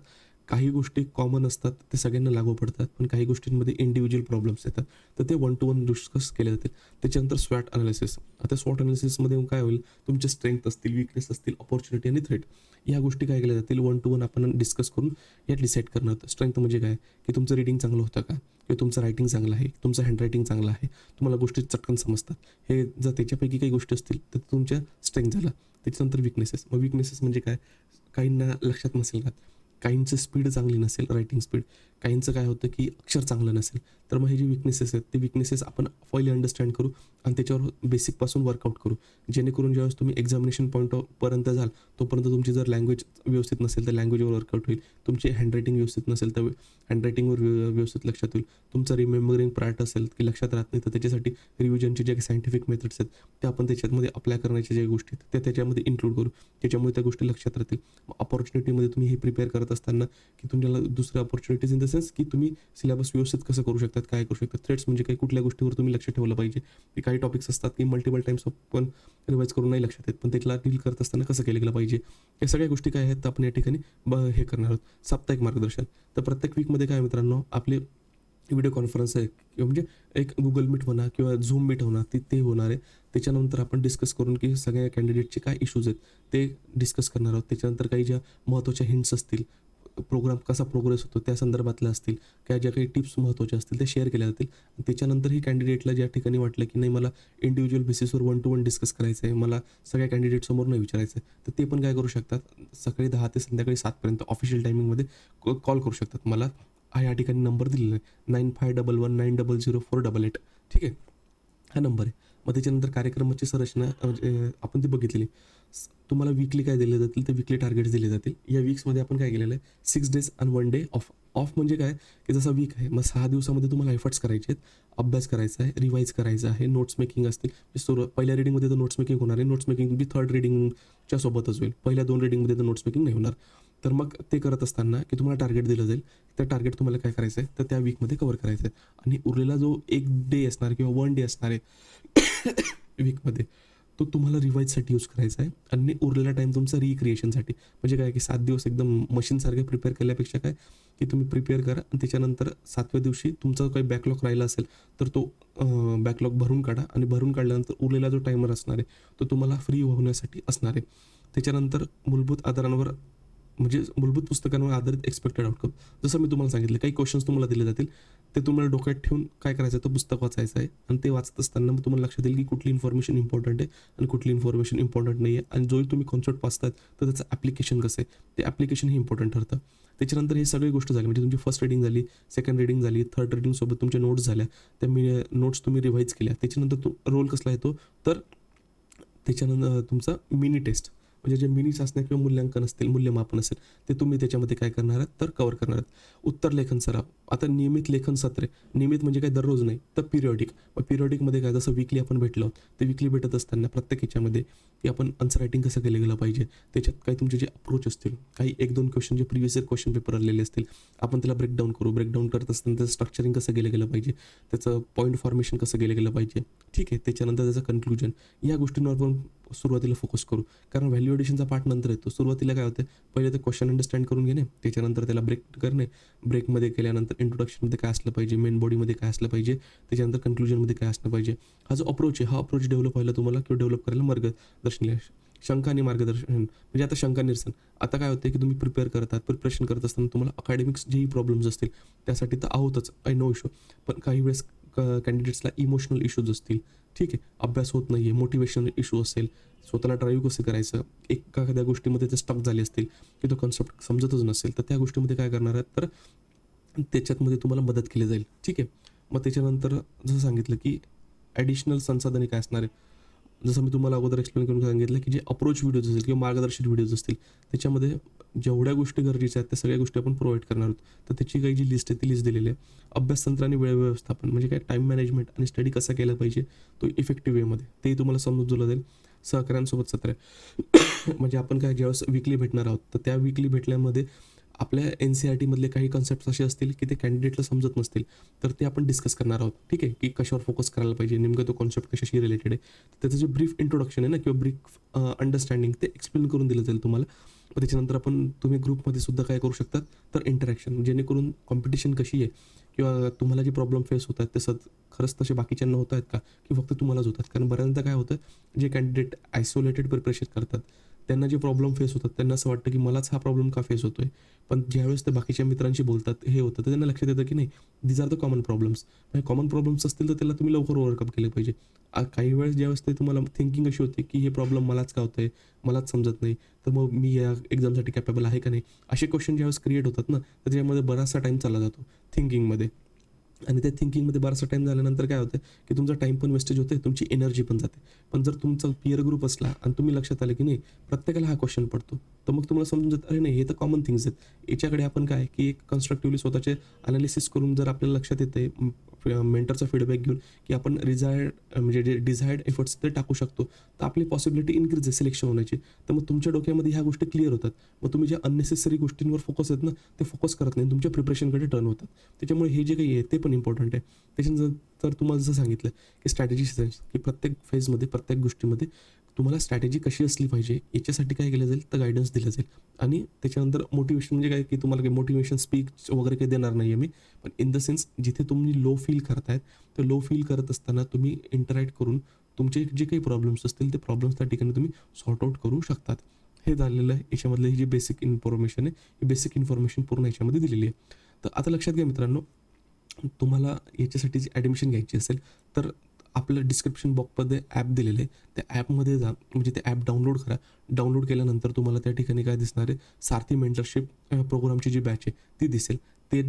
काही गोष्टी कॉमन असतात ते सगळ्यांना लागू पडतात, पण काही गोष्टींमध्ये इंडिव्हिज्युअल प्रॉब्लेम्स येतात तर ते 1 to 1 डिस्कस केले जातील. त्याच्यानंतर स्वॉट अनालिसिस. आता स्वॉट अनालिसिसमध्ये काय होईल, तुमचे स्ट्रेंथ असतील, विकनेस असतील, ऑपॉर्च्युनिटी आणि थ्रेट या गोष्टी काय केल्या जातील 1 to 1 आपण डिस्कस करून या डिसाईड करणार. स्ट्रेंथ म्हणजे काय की तुमचं रीडिंग चांगलं होतं का, किंवा तुमचं रायटिंग चांगलं आहे, तुमचं हँडरायटिंग चांगलं आहे, तुम्हाला गोष्टी चटकन समजतात, हे जर त्याच्यापैकी काही गोष्टी असतील तर तुमच्या स्ट्रेंथ झालं. त्याच्यानंतर विकनेसेस. मग विकनेसेस म्हणजे काय, काहींना लक्षात नसेल का, काहींचं स्पीड चांगली नसेल रायटिंग स्पीड, काहींचं काय होतं की अक्षर चांगलं नसेल, तर मग हे जे विकनेसेस आहेत ते विकनेसेस आपण पहिले अंडरस्टँड करू आणि त्याच्यावर बेसिकपासून वर्कआउट करू, जेणेकरून ज्यावेळेस तुम्ही एक्झामिनेशन पॉईंटपर्यंत जाल तोपर्यंत तुमची जर लँग्वेज व्यवस्थित नसेल तर लँग्वेजवर वर्कआउट होईल, तुमची हँडरायटिंग व्यवस्थित नसेल तर हँडरायटिंगवर व्यवस्थित लक्षात होईल, तुमचं रिमेंबरिंग पार्ट असेल की लक्षात राहत नाही तर त्याच्यासाठी रिव्हिजनचे जे काही सायंटिफिक मेथड्स आहेत ते आपण त्याच्यामध्ये अप्लाय करण्याच्या ज्या गोष्टी आहेत त्या त्याच्यामध्ये इन्क्लूड करू, त्याच्यामुळे त्या गोष्टी लक्षात राहतील. अपॉर्च्युनिटीमध्ये तुम्ही हे प्रिपेअर करत असताना की तुम्हाला दुसऱ्या अपॉर्च्युनिटीज इन द सेन्स की तुम्ही सिलेबस व्यवस्थित कसं करू शकतात, काय करू शकतात. थ्रेड्स म्हणजे काही कुठल्या गोष्टीवर तुम्ही लक्ष ठेवलं पाहिजे, की काही टॉपिक्स असतात की मल्टिपल टाइम्स आपण रिवाईज करून नाही लक्षात येत, पण त्याला डील करत असताना कसं केलं गेलं पाहिजे, या सगळ्या गोष्टी काय आहेत तर आपण या ठिकाणी हे करणार आहोत. साप्ताहिक मार्गदर्शन. तर प्रत्येक वीकमध्ये काय मित्रांनो आपले व्हिडिओ कॉन्फरन्स आहे किंवा म्हणजे एक गुगल मीट म्हणा किंवा झूम मीट होणार ते होणार आहे. त्याच्यानंतर आपण डिस्कस करून की सगळ्या कॅन्डिडेटचे काय इश्यूज आहेत ते डिस्कस करणार आहोत. त्याच्यानंतर काही ज्या महत्त्वाच्या हिंट्स असतील, प्रोग्राम कसा प्रोग्रेस होतो त्या संदर्भातल्या असतील, काय ज्या काही टिप्स महत्त्वाच्या असतील ते शेअर केल्या जातील. त्याच्यानंतर ही कॅन्डिडेटला ज्या ठिकाणी वाटलं की नाही मला इंडिव्हिज्युअल बेसिसवर 1 to 1 डिस्कस करायचं आहे, मला सगळ्या कॅन्डिडेटसमोर नाही विचारायचं आहे, तर ते पण काय करू शकतात, सकाळी 10 ते संध्याकाळी 7 ऑफिशियल टायमिंगमध्ये कॉल करू शकतात. मला या ठिकाणी नंबर दिलेला आहे 9511900488, ठीक आहे, हा नंबर आहे. मग त्याच्यानंतर कार्यक्रमाची संरचना आपण ती बघितलेली. तुम्हाला वीकली काय दिले जातील तर वीकली टार्गेट्स दिले जातील. या वीक्समध्ये आपण काय केलेलं आहे 6 days आणि 1 day ऑफ ऑफ म्हणजे काय की जसं वीक आहे, मग 6 दिवसामध्ये तुम्हाला एफर्ट्स करायचे आहेत, अभ्यास करायचा आहे, रिवाईज करायचं आहे, नोट्स मेकिंग असतील. पहिल्या रीडिंगमध्ये तर नोट्स मेकिंग होणार आहे, नोट्स मेकिंग बी थर्ड रीडिंगच्या सोबतच होईल. पहिल्या 2 रीडिंगमध्ये तर नोट्स मेकिंग नाही होणार. तर मग ते करत असताना की तुम्हाला टार्गेट दिलं जाईल, त्या टार्गेट तुम्हाला काय करायचं आहे तर त्या वीकमध्ये कव्हर करायचं आहे. आणि उरलेला जो एक डे असणार किंवा 1 डे असणार आहे वीकमध्ये, तो तुम्हाला रिवाईजसाठी यूज करायचा आहे. आणि उरलेला टाईम तुमचा रिक्रिएशनसाठी. म्हणजे काय की 7 दिवस एकदम मशीनसारखे प्रिपेअर केल्यापेक्षा काय की तुम्ही प्रिपेअर करा आणि त्याच्यानंतर 7व्या दिवशी तुमचा काही बॅकलॉग राहिला असेल तर तो बॅकलॉग भरून काढा. आणि भरून काढल्यानंतर उरलेला जो टायमर असणार आहे तो तुम्हाला फ्री होण्यासाठी असणार आहे. त्याच्यानंतर मूलभूत आधारांवर म्हणजे मूलभूत पुस्तकांवर आधारित एक्सपेक्टेड आउटकम. जसं मी तुम्हाला सांगितलं, काही क्वेश्चन्स तुम्हाला दिले जातील, ते तुम्हाला डोक्यात ठेवून काय करायचं आहे, तो पुस्तक वाचायचं आहे. आणि ते वाचत असताना मग तुम्हाला लक्षात येईल की कुठली इन्फॉर्मेशन इम्पॉर्टंट आहे आणि कुठली इन्फॉर्मेशन इम्पॉर्टंट नाही आहे. आणि जो तुम्ही कॉन्सेप्ट वाचतात तर त्याचं ॲप्लिकेशन कसं आहे, ते ॲप्लिकेशन हे इम्पॉर्टंट ठरतं. त्याच्यानंतर हे सगळी गोष्ट झाली, म्हणजे तुमची फर्स्ट रीडिंग झाली, सेकंड रीडिंग झाली, थर्ड रीडिंगसोबत तुमच्या नोट्स झाल्या, त्या नोट्स तुम्ही रिवाईज केल्या. त्याच्यानंतर तो रोल कसला येतो तर त्याच्यानंतर तुमचा मिनी टेस्ट, म्हणजे जे मिनी चाचण्या किंवा मूल्यांकन असतील, मूल्यमापन असेल, ते तुम्ही त्याच्यामध्ये काय करणार आहात तर कव्हर करणार आहात. उत्तर लेखन सराव. आता नियमित लेखन सत्रे, नियमित म्हणजे काय दररोज नाही तर पिरियडिक. मग पिरियडिकमध्ये काय, जसं वीकली आपण भेटलो आहोत, ते वीकली भेटत असताना प्रत्येक ह्याच्यामध्ये की आपण आन्सर रायटिंग कसं केलं गेलं पाहिजे, त्याच्यात काही तुमचे जे अप्रोच असतील, काही 1-2 क्वेश्चन जे प्रिव्हियस इयर क्वेश्चन पेपर आलेले असतील, आपण त्याला ब्रेकडाऊन करू. ब्रेकडाऊन करत असताना त्याचं स्ट्रक्चरिंग कसं केलं गेलं पाहिजे, त्याचं पॉईंट फॉर्मेशन कसं केलं गेलं पाहिजे, ठीक आहे. त्याच्यानंतर त्याचं कन्क्लुजन, या गोष्टींवर पण सुरुवातीला फोकस करू. कारण व्हॅल्यू एडिशनचा पार्ट नंतर येतो. सुरुवातीला काय होतं, पहिले ते क्वेश्चन अंडरस्टँड करून घेणे, त्याच्यानंतर त्याला ब्रेक करणे, ब्रेकमध्ये केल्यानंतर इंट्रोडक्शनमध्ये काय असलं पाहिजे, मेन बॉडीमध्ये काय असलं पाहिजे, त्याच्यानंतर कन्क्लुजनमध्ये काय असलं पाहिजे. हा जो अप्रोच आहे, हा अप्रोच डेव्हलप व्हायला तुम्हाला किंवा डेव्हलप करायला मार्गदर्शन. शंका आणि मार्गदर्शन, म्हणजे आता शंका निरसन. आता काय होतं की तुम्ही प्रिपरेशन करत असताना तुम्हाला अकॅडमिक्स जेही प्रॉब्लेम्स असतील त्यासाठी तर आहोतच, आय नो इशू. पण काही वेळेस कॅन्डिडेट्सला इमोशनल इश्यूज असतील, ठीक आहे, अभ्यास होत नाही आहे, मोटिवेशनल इश्यू असेल, स्वतःला ड्राईव्ह कसं करायचं, एखाद्या गोष्टीमध्ये ते स्टक झाले असतील की तो कॉन्सेप्ट समजतच नसेल, तर त्या गोष्टीमध्ये काय करणार आहेत तर त्याच्यातमध्ये तुम्हाला मदत केली जाईल, ठीक आहे. मग त्याच्यानंतर जसं सांगितलं की ॲडिशनल संसाधने काय असणार आहे, जसं मी तुम्हाला अगोदर एक्सप्लेन करून सांगितलं की जे अप्रोच व्हिडिओज असतील किंवा मार्गदर्शक व्हिडिओज असतील, त्याच्यामध्ये जेवढ्या गोष्टी गरजेच्या आहेत त्या सगळ्या गोष्टी आपण प्रोव्हाइड करणार आहोत. तर त्याची काही जी लिस्ट आहे ती लिस्ट दिलेली आहे. अभ्यासतंत्र आणि वेळ व्यवस्थापन, म्हणजे काय टाईम मॅनेजमेंट आणि स्टडी कसा केला पाहिजे तो इफेक्टिव्ह वेमध्ये, तेही तुम्हाला समजून जाईल. सहकाऱ्यांसोबत सत्र म्हणजे आपण काय ज्यावेळेस वीकली भेटणार आहोत तर त्या वीकली भेटल्यामध्ये आपल्या NCERT काही कॉन्सेप्ट असे असतील की ते कॅन्डिडेटला समजत नसतील, तर ते आपण डिस्कस करणार आहोत, ठीक आहे. की कशावर फोकस करायला पाहिजे, नेमकं तो कॉन्सेप्ट कशाशी रिलेटेड आहे, त्याचं जे ब्रीफ इंट्रोडक्शन आहे ना किंवा ब्रीफ अंडरस्टँडिंग, ते एक्सप्लेन करून दिलं जाईल तुम्हाला. मग त्याच्यानंतर तुम्ही ग्रुपमध्ये सुद्धा काय करू शकतात तर इंटरॅक्शन, जेणेकरून कॉम्पिटिशन कशी आहे किंवा तुम्हाला जे प्रॉब्लेम फेस होत आहेत ते खरंच तसे बाकीच्यांना होत आहेत का, की फक्त तुम्हालाच होतात. कारण बऱ्याचदा काय होतं, जे कॅन्डिडेट आयसोलेटेड प्रिपरेशन करतात त्यांना जे प्रॉब्लेम फेस होतात त्यांना असं वाटतं की मलाच हा प्रॉब्लेम का फेस होतोय. पण ज्यावेळेस ते बाकीच्या मित्रांशी बोलतात, हे होतं, तर त्यांना लक्षात येतं की नाही, these are the common problems. Common problems असतील तर त्याला तुम्ही लवकर ओव्हरकम केले पाहिजे. काही वेळेस ज्यावेळेस ते तुम्हाला थिंकिंग अशी होते की हे प्रॉब्लेम मलाच का होतंय, मलाच समजत नाही, तर मग मी या एक्झामसाठी कॅपेबल आहे का नाही, असे क्वेश्चन ज्यावेळेस क्रिएट होतात ना, तर त्याच्यामध्ये बराचसा टाईम चालला जातो थिंकिंगमध्ये. आणि त्या थिंकिंगमध्ये बराचसा टाईम झाल्यानंतर काय होतं की तुमचा टाईम पण वेस्टेज होते, तुमची एनर्जी पण जाते. पण जर तुमचा पिअर ग्रुप असला आणि तुम्ही लक्षात आलं की नाही प्रत्येकाला हा क्वेश्चन पडतो, तर मग तुम्हाला समजून जातं, अरे नाही, हे तर कॉमन थिंग्स आहेत. याच्याकडे आपण काय की एक कन्स्ट्रक्टिव्हली स्वतःचे अनालिसिस करून जर आपल्याला लक्षात येते मेंटरचा फीडबॅक घेऊन की आपण म्हणजे जे डिझायर्ड एफर्ट्स ते टाकू शकतो, तर आपली पॉसिबिलिटी इन्क्रीज आहे सिलेक्शन होण्याची. तर मग तुमच्या डोक्यामध्ये ह्या गोष्टी क्लिअर होतात. मग तुम्ही ज्या अननेसेसरी गोष्टींवर फोकस आहेत ना, ते फोकस करत नाही, तुमच्या प्रिपरेशनकडे टर्न होतात. त्याच्यामुळे हे जे काही आहे ते पण इम्पॉर्टंट आहे. त्याच्यानंतर तुम्हाला जसं सांगितलं की स्ट्रॅटेजी सेन्स, की प्रत्येक फेजमध्ये प्रत्येक गोष्टीमध्ये तुम्हाला स्ट्रॅटेजी कशी असली पाहिजे याच्यासाठी काय केलं जाईल तर गायडन्स दिलं जाईल. आणि त्याच्यानंतर मोटिवेशन म्हणजे काय की तुम्हाला काही मोटिवेशन स्पीच वगैरे काही देणार नाही आहे मी, पण इन द सेन्स जिथे तुम्ही लो फील करतायत तर लो फील करत असताना तुम्ही इंटरॅक्ट करून तुमचे जे काही प्रॉब्लेम्स असतील ते प्रॉब्लेम्स त्या ठिकाणी तुम्ही सॉर्ट आउट करू शकतात. हे झालेलं आहे याच्यामधलं. ही जी बेसिक इन्फॉर्मेशन आहे, ही बेसिक इन्फॉर्मेशन पूर्ण याच्यामध्ये दिलेली आहे. तर आता लक्षात घ्या मित्रांनो, तुम्हाला याच्यासाठी जी ॲडमिशन घ्यायची असेल तर आपलं डिस्क्रिप्शन बॉक्समध्ये ॲप दिलेलं आहे, त्या ॲपमध्ये जा, म्हणजे ते ॲप डाउनलोड करा. डाउनलोड केल्यानंतर तुम्हाला त्या ठिकाणी काय दिसणार आहे, सारथी मेंटरशिप प्रोग्रामची जी बॅच आहे ती दिसेल. ते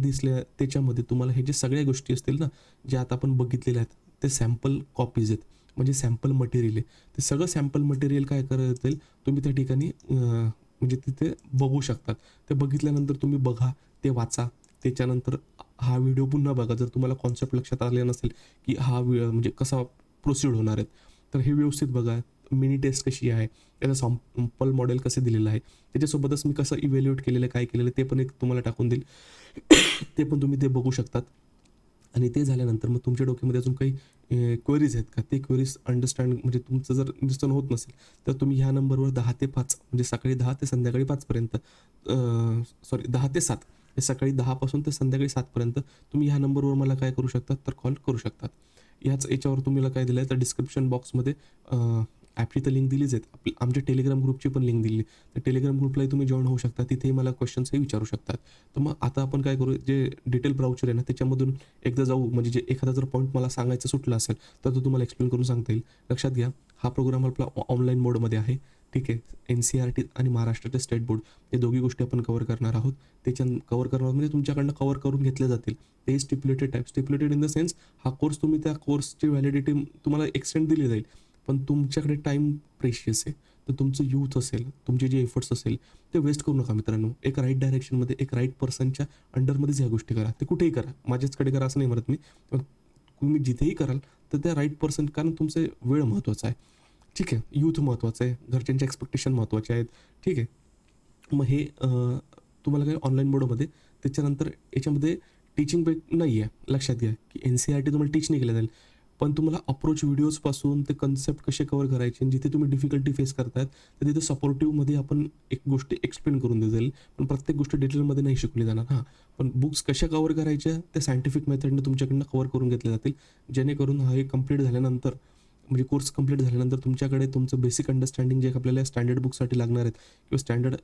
त्याच्यामध्ये तुम्हाला हे जे सगळ्या गोष्टी असतील ना, ज्या आता आपण बघितलेल्या आहेत, ते सॅम्पल कॉपीज आहेत, म्हणजे सॅम्पल मटेरियल आहे. ते सगळं सॅम्पल मटेरियल काय करता येईल, तुम्ही त्या ठिकाणी म्हणजे तिथे बघू शकतात. ते बघितल्यानंतर तुम्ही बघा, ते वाचा, त्याच्यानंतर हा व्हिडिओ पुन्हा बघा. जर तुम्हाला कॉन्सेप्ट लक्षात आले नसेल की हा म्हणजे कसा प्रोसीड होणार आहे, तर हे व्यवस्थित बघा. मिनी टेस्ट कशी आहे, त्याचं सॅम्पल मॉडेल कसं दिलेलं आहे, त्याच्यासोबतच मी कसं इव्हॅल्युएट केलेलं आहे, काय केलेलं आहे ते पण एक तुम्हाला टाकून देईल. ते पण तुम्ही ते बघू शकतात. आणि ते झाल्यानंतर मग तुमच्या डोक्यामध्ये अजून काही क्वेरीज आहेत का, ते क्वेरीज अंडरस्टँड म्हणजे तुमचं जर अंडरस्टँड होत नसेल तर तुम्ही ह्या नंबरवर 10 ते 5 म्हणजे सकाळी 10 ते संध्याकाळी 5 पर्यंत, सॉरी 10 ते 7, सकाळी 10 पासून ते संध्याकाळी 7 पर्यंत तुम्ही ह्या नंबरवर मला काय करू शकतात, तर कॉल करू शकतात. याच्यावर तुम्हाला काय दिलं आहे, तर डिस्क्रिप्शन बॉक्समध्ये ॲपची तर लिंक दिलीच आहेत. आमच्या टेलिग्राम ग्रुपची पण लिंक दिली. तर टेलिग्राम ग्रुपलाही तुम्ही जॉईन होऊ शकता. तिथेही मला क्वेश्चन्सही विचारू शकतात. तर मग आता आपण काय करू, जे डिटेल ब्राउचर आहे ना त्याच्यामधून एकदा जाऊ. म्हणजे जे एखादा जर पॉईंट मला सांगायचं सुटला असेल तर तो तुम्हाला एक्सप्लेन करून सांगता येईल. लक्षात घ्या, हा प्रोग्राम आपला ऑनलाईन मोडमध्ये आहे. ठीक आहे. NCERT आणि महाराष्ट्राचे स्टेट बोर्ड हे दोघी गोष्टी आपण कव्हर करणार आहोत. कव्हर करणार म्हणजे तुमच्याकडनं कव्हर करून घेतले जातील. ते stipulated type, stipulated in the sense हा कोर्स तुम्ही त्या कोर्सची व्हॅलिडिटी तुम्हाला एक्सटेंड दिली जाईल. पण तुमच्याकडे टाईम प्रेशियस आहे. तर तुमचं यूथ असेल, तुमचे जे एफर्ट्स असेल ते वेस्ट करू नका मित्रांनो. एक राईट डायरेक्शनमध्ये, एक राईट पर्सनच्या अंडरमध्येच ह्या गोष्टी करा. ते कुठेही करा, माझ्याचकडे करा असं नाही म्हणत मी, पण तुम्ही जिथेही कराल तर त्या राईट पर्सन, कारण तुमचा वेळ महत्त्वाचा आहे. ठीक आहे. यूथ महत्त्वाचं आहे, घरच्यांचे एक्सपेक्टेशन महत्त्वाचे आहेत. ठीक आहे. मग हे तुम्हाला काय ऑनलाईन मोडमध्ये. त्याच्यानंतर याच्यामध्ये टीचिंग नाही आहे. लक्षात घ्या की NCERT तुम्हाला टीच नाही केलं जाईल, पण तुम्हाला अप्रोच व्हिडिओजपासून ते कन्सेप्ट कसे कव्हर करायचे आणि जिथे तुम्ही डिफिकल्टी फेस करतायत तर तिथे सपोर्टिव्हमध्ये आपण एक गोष्टी एक्सप्लेन करून देऊ जाईल. पण प्रत्येक गोष्ट डिटेलमध्ये नाही शिकवली जाणार. हां, पण बुक्स कशा कव्हर करायच्या त्या सायंटिफिक मेथडने तुमच्याकडनं कव्हर करून घेतले जातील. जेणेकरून हे कंप्लीट झाल्यानंतर, म्हणजे कोर्स कंप्लीट झाल्यानंतर तुमच्याकडे तुमचं बेसिक अंडरस्टँडिंग जे आपल्याला स्टँडर्ड बुकसाठी लागणार आहेत किंवा स्टँडर्ड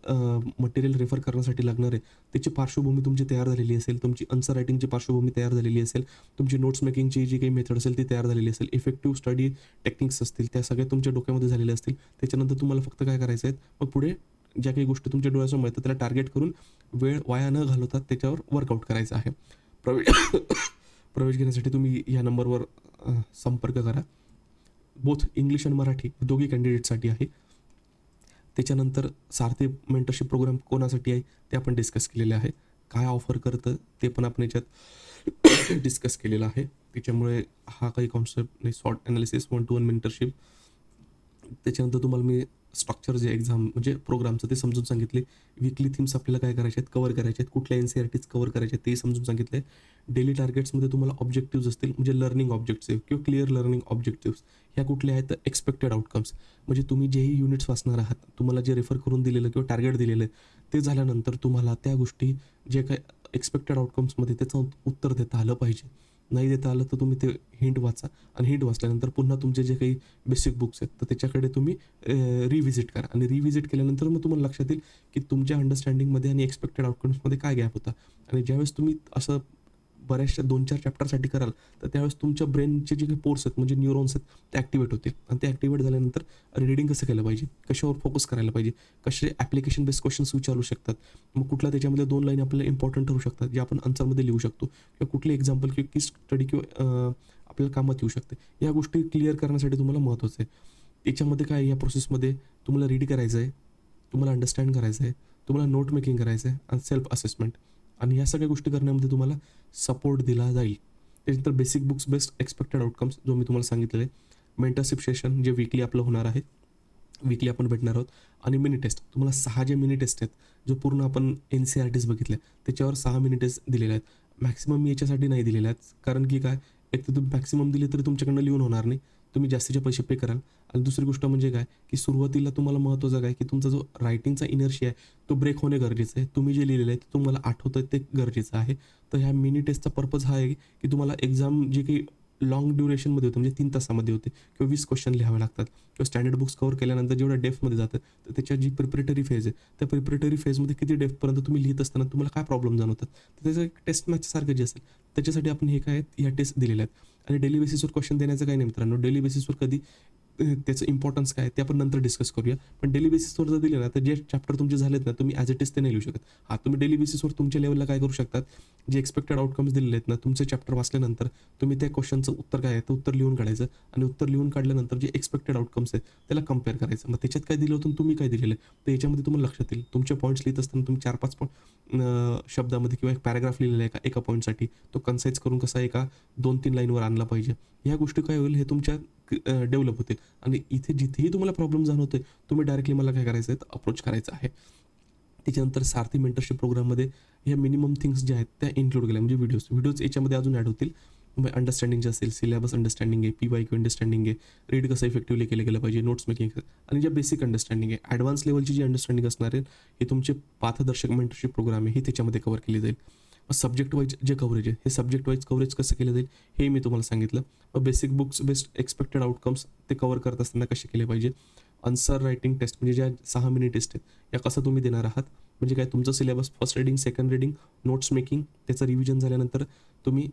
मटेरियल रेफर करण्यासाठी लागणार आहे त्याची पार्श्वभूमी तुमची तयार झालेली असेल, तुमची आन्सर रायटिंगची पार्श्वभूमी तयार झालेली असेल, तुमची नोट्स मेकिंगची जी काही मेथड असेल ती तयार झालेली असेल, इफेक्टिव्ह स्टडी टेक्निक्स असतील त्या सगळ्या तुमच्या डोक्यामध्ये झालेल्या असतील. त्याच्यानंतर तुम्हाला फक्त काय करायचं आहे, मग पुढे ज्या काही गोष्टी तुमच्या डोळ्यासमोर येतात त्याला टार्गेट करून वेळ वाया न घालवतात त्याच्यावर वर्कआउट करायचं आहे. प्रवेश घेण्यासाठी तुम्ही या नंबरवर संपर्क करा. बोथ इंग्लिश आणि मराठी दोघी कॅन्डिडेटसाठी आहे. त्याच्यानंतर सारथी मेंटरशिप प्रोग्राम कोणासाठी आहे ते आपण डिस्कस केलेले आहे. काय ऑफर करतं ते पण आपण याच्यात डिस्कस केलेलं आहे. त्याच्यामुळे हा काही कॉन्सेप्ट नाही. Short analysis 1-to-1 mentorship. त्याच्यानंतर तुम्हाला मी स्ट्रक्चर जे एक्झाम म्हणजे प्रोग्रामचं ते समजून सांगितले. वीकली थीम्स आपल्याला काय करायचे आहेत, कव्हर करायचे आहेत, कुठल्या NCERTs कव्हर करायचे आहेत ते समजून सांगितले. डेली टार्गेट्समध्ये तुम्हाला ऑब्जेक्टिव्स असतील, म्हणजे लर्निंग ऑब्जेक्टिव्ह किंवा क्लिअर लर्निंग ऑब्जेक्टिव्स. ह्या कुठल्या आहेत, तर एक्सपेक्टेड आउटकम्स. म्हणजे तुम्ही जेही युनिट्स वाचणार आहात, तुम्हाला जे रेफर करून दिलेलं किंवा टार्गेट दिलेलं आहे ते झाल्यानंतर तुम्हाला त्या गोष्टी जे काय एक्सपेक्टेड आउटकम्समध्ये त्याचं उत्तर देता आलं पाहिजे. नाही देता आलं तर तुम्ही ते हिंट वाचा आणि हिंट वाचल्यानंतर पुन्हा तुमचे जे काही बेसिक बुक्स आहेत तर त्याच्याकडे तुम्ही रिव्हिजिट करा. आणि रिव्हिजिट केल्यानंतर मग तुम्हाला लक्षात येईल की तुमच्या अंडरस्टँडिंगमध्ये आणि एक्सपेक्टेड आउटकम्समध्ये काय गॅप होता. आणि ज्यावेळेस तुम्ही असं बऱ्याचशा 2-4 चॅप्टरसाठी कराल तर त्यावेळेस तुमच्या ब्रेनचे जे काही पोर्स आहेत म्हणजे न्यूरॉन्स आहेत ते ॲक्टिवेट होतील. आणि ते ॲक्टिवेट झाल्यानंतर रीडिंग कसं केलं पाहिजे, कशावर फोकस करायला पाहिजे, कसे ॲप्लिकेशन बेस्ड क्वेश्चन्स विचारू शकतात, मग कुठला त्याच्यामध्ये 2 लाईन आपल्याला इम्पॉर्टंट ठरू शकतात जे आपण आन्सरमध्ये लिहू शकतो, किंवा कुठले एक्झाम्पल किंवा की स्टडी किंवा आपल्याला कामात येऊ शकते. या गोष्टी क्लिअर करण्यासाठी तुम्हाला महत्त्वाचं आहे. याच्यामध्ये काय, या प्रोसेसमध्ये तुम्हाला रीड करायचं आहे, तुम्हाला अंडरस्टँड करायचं आहे, तुम्हाला नोट मेकिंग करायचं आहे आणि सेल्फ असेसमेंट. आणि ह्या सगळ्या गोष्टी करण्यामध्ये तुम्हाला सपोर्ट दिला जाईल. त्याच्यानंतर basic books best expected outcomes जो मी तुम्हाला सांगितलेलं आहे. मेंटरशिप सेशन जे वीकली आपलं होणार आहे, वीकली आपण भेटणार आहोत. आणि मिनी टेस्ट, तुम्हाला 6 जे मिनी टेस्ट आहेत जो पूर्ण आपण NCERTs बघितले त्याच्यावर 6 मिनी टेस्ट दिलेले आहेत. मॅक्सिमम मी याच्यासाठी नाही दिलेले आहेत, कारण की काय, एक तर तुम्ही मॅक्सिमम दिले तरी तुमच्याकडनं लिहून होणार नाही, तुम्ही जास्तीचे पैसे पे कराल. आणि दुसरी गोष्ट म्हणजे काय की सुरुवातीला तुम्हाला महत्त्वाचं काय की तुमचा जो रायटिंगचा इनर्शिया आहे तो ब्रेक होणे गरजेचं आहे. तुम्ही जे लिहिलेलं आहे ते तुम्हाला आठवतं ते गरजेचं आहे. तर ह्या मिनी टेस्टचा पर्पज हा आहे की तुम्हाला एक्झाम जे काही लॉंग ड्युरेशनमध्ये होते म्हणजे 3 तासामध्ये होते किंवा 20 क्वेश्चन लिहावे लागतात किंवा स्टँडर्ड बुक्स कव्हर केल्यानंतर जेवढ्या डेप्थमध्ये जातं तर त्याच्या जी प्रिपरेटरी फेज आहे त्या प्रिपरेटरी फेजमध्ये किती डेप्थपर्यंत तुम्ही लिहित असताना तुम्हाला काय प्रॉब्लेम जाणवतात तर त्याचं एक टेस्ट मॅचसारखं जे असेल त्याच्यासाठी आपण हे काय ह्या टेस्ट दिलेल्या आहेत. आणि डेली बेसिसवर क्वेश्चन देण्याचं काही नाही मित्रांनो. डेली बेसिसवर कधी त्याचं इम्पॉर्टन्स काय ते आपण नंतर डिस्कस करूया. पण डेली बेसिसवर जर दिले ना, तर जे चॅप्टर तुमचे झालेत ना, तुम्ही ॲज इट इज ते नाही लिहू शकत. हां, तुम्ही डेली बेसिसवर तुमच्या लेवलला काय करू शकतात, जे एक्सपेक्टेड आउटकम्स दिलेले आहेत ना, तुमचे चॅप्टर वाचल्यानंतर तुम्ही त्या क्वेश्चनचं उत्तर काय आहे ते उत्तर लिहून काढायचं आणि उत्तर लिहून काढल्यानंतर जे एक्सपेक्टेड आउटकम्स आहेत त्याला कम्पेअर करायचं. मग त्याच्यात काय दिलं होतं आणि तुम्ही काय दिलेलं आहे, तर याच्यामध्ये तुम्हाला लक्षात येईल. तुमचे पॉईंट्स लिहित असताना तुम्ही 4-5 शब्दामध्ये किंवा एक पॅराग्राफ लिहिलेला आहे एका पॉईंटसाठी, तो कन्साइज करून कसा एका 2-3 लाईनवर आणला पाहिजे. ह्या गोष्टी काय होईल, हे तुमच्या डेव्हलप होतील. आणि इथे जिथेही तुम्हाला प्रॉब्लेम जाणवतोय, तुम्ही डायरेक्टली मला काय करायचं आहे, अप्रोच करायचं आहे. त्याच्यानंतर सारथी मेंटरशिप प्रोग्राममध्ये ह्या मिनिमम थिंग्स ज्या आहेत त्या इन्क्लूड केल्या, म्हणजे व्हिडिओज याच्यामध्ये अजून ॲड होतील. अंडरस्टँडिंग जे असेल, सिलेबस अंडरस्टँडिंग आहे, PYQ अंडरस्टँडिंग आहे, रीड कसं इफेक्टिव्हली केलं गेलं पाहिजे, नोट्स मेकिंग, आणि जे बेसिक अंडरस्टँडिंग आहे, ॲडव्हान्स लेवलची जी अंडरस्टँडिंग असणार आहे, हे तुमचे पाथदर्शक मेंटरशिप प्रोग्राम आहे, हे त्याच्यामध्ये कव्हर केली जाईल. सब्जेक्ट वाईज जे कव्हरेज आहे, हे सब्जेक्ट वाईज कव्हरेज कसं केलं जाईल हे मी तुम्हाला सांगितलं. Basic books based expected outcomes ते कव्हर करत असताना कसे केले पाहिजे. आन्सर रायटिंग टेस्ट, म्हणजे ज्या 6 मिनी टेस्ट आहेत या कसं तुम्ही देणार आहात, म्हणजे काय तुमचं syllabus first reading, second reading, notes making, त्याचं रिव्हिजन झाल्यानंतर तुम्ही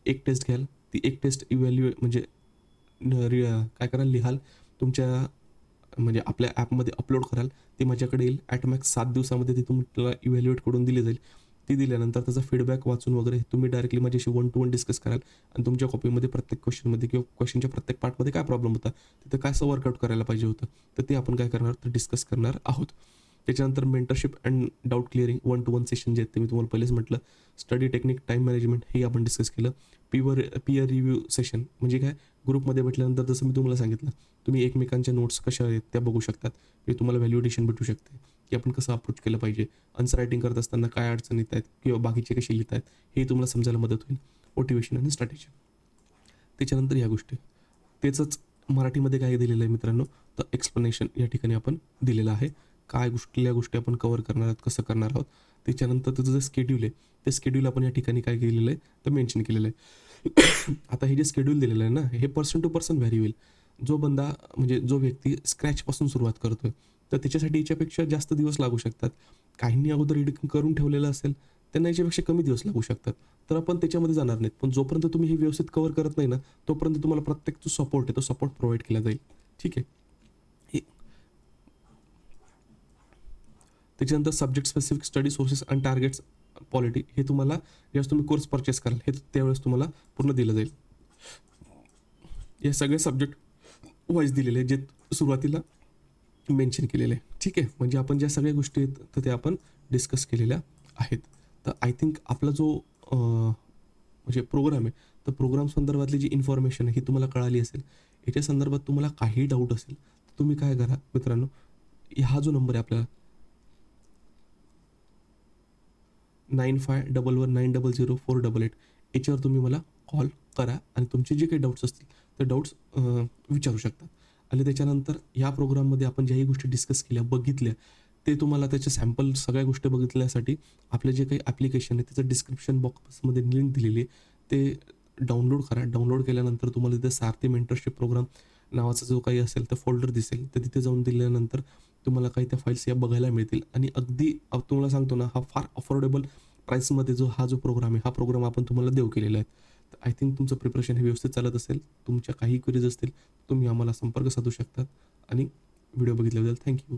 एक टेस्ट घ्याल, ती एक टेस्ट इव्हॅल्युएट म्हणजे काय कराल, लिहाल तुमच्या म्हणजे आपल्या ॲपमध्ये अपलोड कराल, ती माझ्याकडे येईल. ॲट मॅक्स 7 दिवसामध्ये ती तुम्हाला इव्हॅल्युएट करून दिली जाईल. ती दिल्यानंतर त्याचा फीडबॅक वाचून वगैरे तुम्ही डायरेक्टली माझ्याशी 1 to 1 डिस्कस कराल आणि तुमच्या कॉपीमध्ये प्रत्येक क्वेश्चनमध्ये किंवा क्वेश्चनच्या प्रत्येक पार्टमध्ये काय प्रॉब्लेम होता, तिथं काय असं वर्कआउट करायला पाहिजे होतं, तर ते आपण काय करणार तर डिस्कस करणार आहोत. त्याच्यानंतर mentorship and doubt clearing 1 to 1 session जे आहेत ते मी तुम्हाला पहिलेच म्हटलं. स्टडी टेक्निक, टाईम मॅनेजमेंट हे आपण डिस्कस केलं. पियर रिव्ह्यू सेशन म्हणजे काय, ग्रुपमध्ये भेटल्यानंतर जसं मी तुम्हाला सांगितलं, तुम्ही एकमेकांच्या नोट्स कशा आहेत त्या बघू शकतात, हे तुम्हाला व्हॅल्युडेशन भेटू शकते की आपण कसं अप्रोच केलं पाहिजे, आन्सर रायटिंग करत असताना काय अडचण येत आहेत किंवा बाकीचे कसे लिहित आहेत हे तुम्हाला समजायला मदत होईल. मोटिवेशन आणि स्ट्रॅटेजी. त्याच्यानंतर ह्या गोष्टी त्याचंच मराठीमध्ये काय दिलेलं आहे मित्रांनो, तर एक्सप्लेनेशन या ठिकाणी आपण दिलेलं आहे. काय कुठल्या गोष्टी आपण कव्हर करणार आहोत, कसं करणार आहोत. त्याच्यानंतर त्याचं जे स्केड्यूल आहे ते स्केड्यूल आपण या ठिकाणी काय केलेलं आहे तर मेन्शन केलेलं आहे. आता हे जे स्केड्यूल दिलेलं आहे ना, हे पर्सन टू पर्सन व्हॅरी होईल. जो बंदा म्हणजे जो व्यक्ती स्क्रॅचपासून सुरुवात करतोय तर त्याच्यासाठी याच्यापेक्षा जास्त दिवस लागू शकतात. काहींनी अगोदर रीडिंग करून ठेवलेलं असेल त्यांना याच्यापेक्षा कमी दिवस लागू शकतात. तर आपण त्याच्यामध्ये जाणार नाहीत. पण जोपर्यंत तुम्ही हे व्यवस्थित कव्हर करत नाही ना, तोपर्यंत तुम्हाला प्रत्येक जो सपोर्ट आहे तो सपोर्ट प्रोव्हाइड केला जाईल. ठीक आहे. त्याच्यानंतर subject specific study sources and targets polity, हे तुम्हाला ज्यावेळेस तुम्ही कोर्स परचेस कराल हे त्यावेळेस तुम्हाला पूर्ण दिलं जाईल. हे सगळे सब्जेक्ट वाईज दिलेले आहेत जे सुरुवातीला मेन्शन केलेले आहे. ठीक आहे. म्हणजे आपण ज्या सगळ्या गोष्टी आहेत तर त्या आपण डिस्कस केलेल्या आहेत. तर आय थिंक आपला जो म्हणजे प्रोग्राम आहे तर प्रोग्राम संदर्भातली जी इन्फॉर्मेशन आहे ही तुम्हाला कळाली असेल. याच्या संदर्भात तुम्हाला काही डाऊट असेल तर तुम्ही काय करा मित्रांनो, हा जो नंबर आहे आपल्याला 9511900488 याच्यावर तुम्ही मला कॉल करा आणि तुमचे जे काही डाऊट्स असतील ते डाऊट्स विचारू शकता. आणि त्याच्यानंतर ह्या प्रोग्राममध्ये आपण ज्याही गोष्टी डिस्कस केल्या, बघितल्या, ते तुम्हाला त्याचे सॅम्पल सगळ्या गोष्टी बघितल्यासाठी आपले जे काही ॲप्लिकेशन आहे त्याचं डिस्क्रिप्शन बॉक्समध्ये लिंक दिलेली आहे, ते डाउनलोड करा. डाउनलोड केल्यानंतर तुम्हाला तिथे सारथी मेंटरशिप प्रोग्राम नावाचा जो काही असेल तर फोल्डर दिसेल, तर तिथे जाऊन दिल्यानंतर तुम्हाला काही त्या फाईल्स या बघायला मिळतील. आणि अगदी तुम्हाला सांगतो ना, हा फार अफोर्डेबल प्राईसमध्ये हा जो प्रोग्राम आहे हा प्रोग्राम आपण तुम्हाला देऊ केलेला आहे. तर आय थिंक तुमचं प्रिपरेशन हे व्यवस्थित चालत असेल. तुमच्या काही क्वेरीज असतील तुम्ही आम्हाला संपर्क साधू शकतात. आणि व्हिडिओ बघितल्याबद्दल थँक्यू.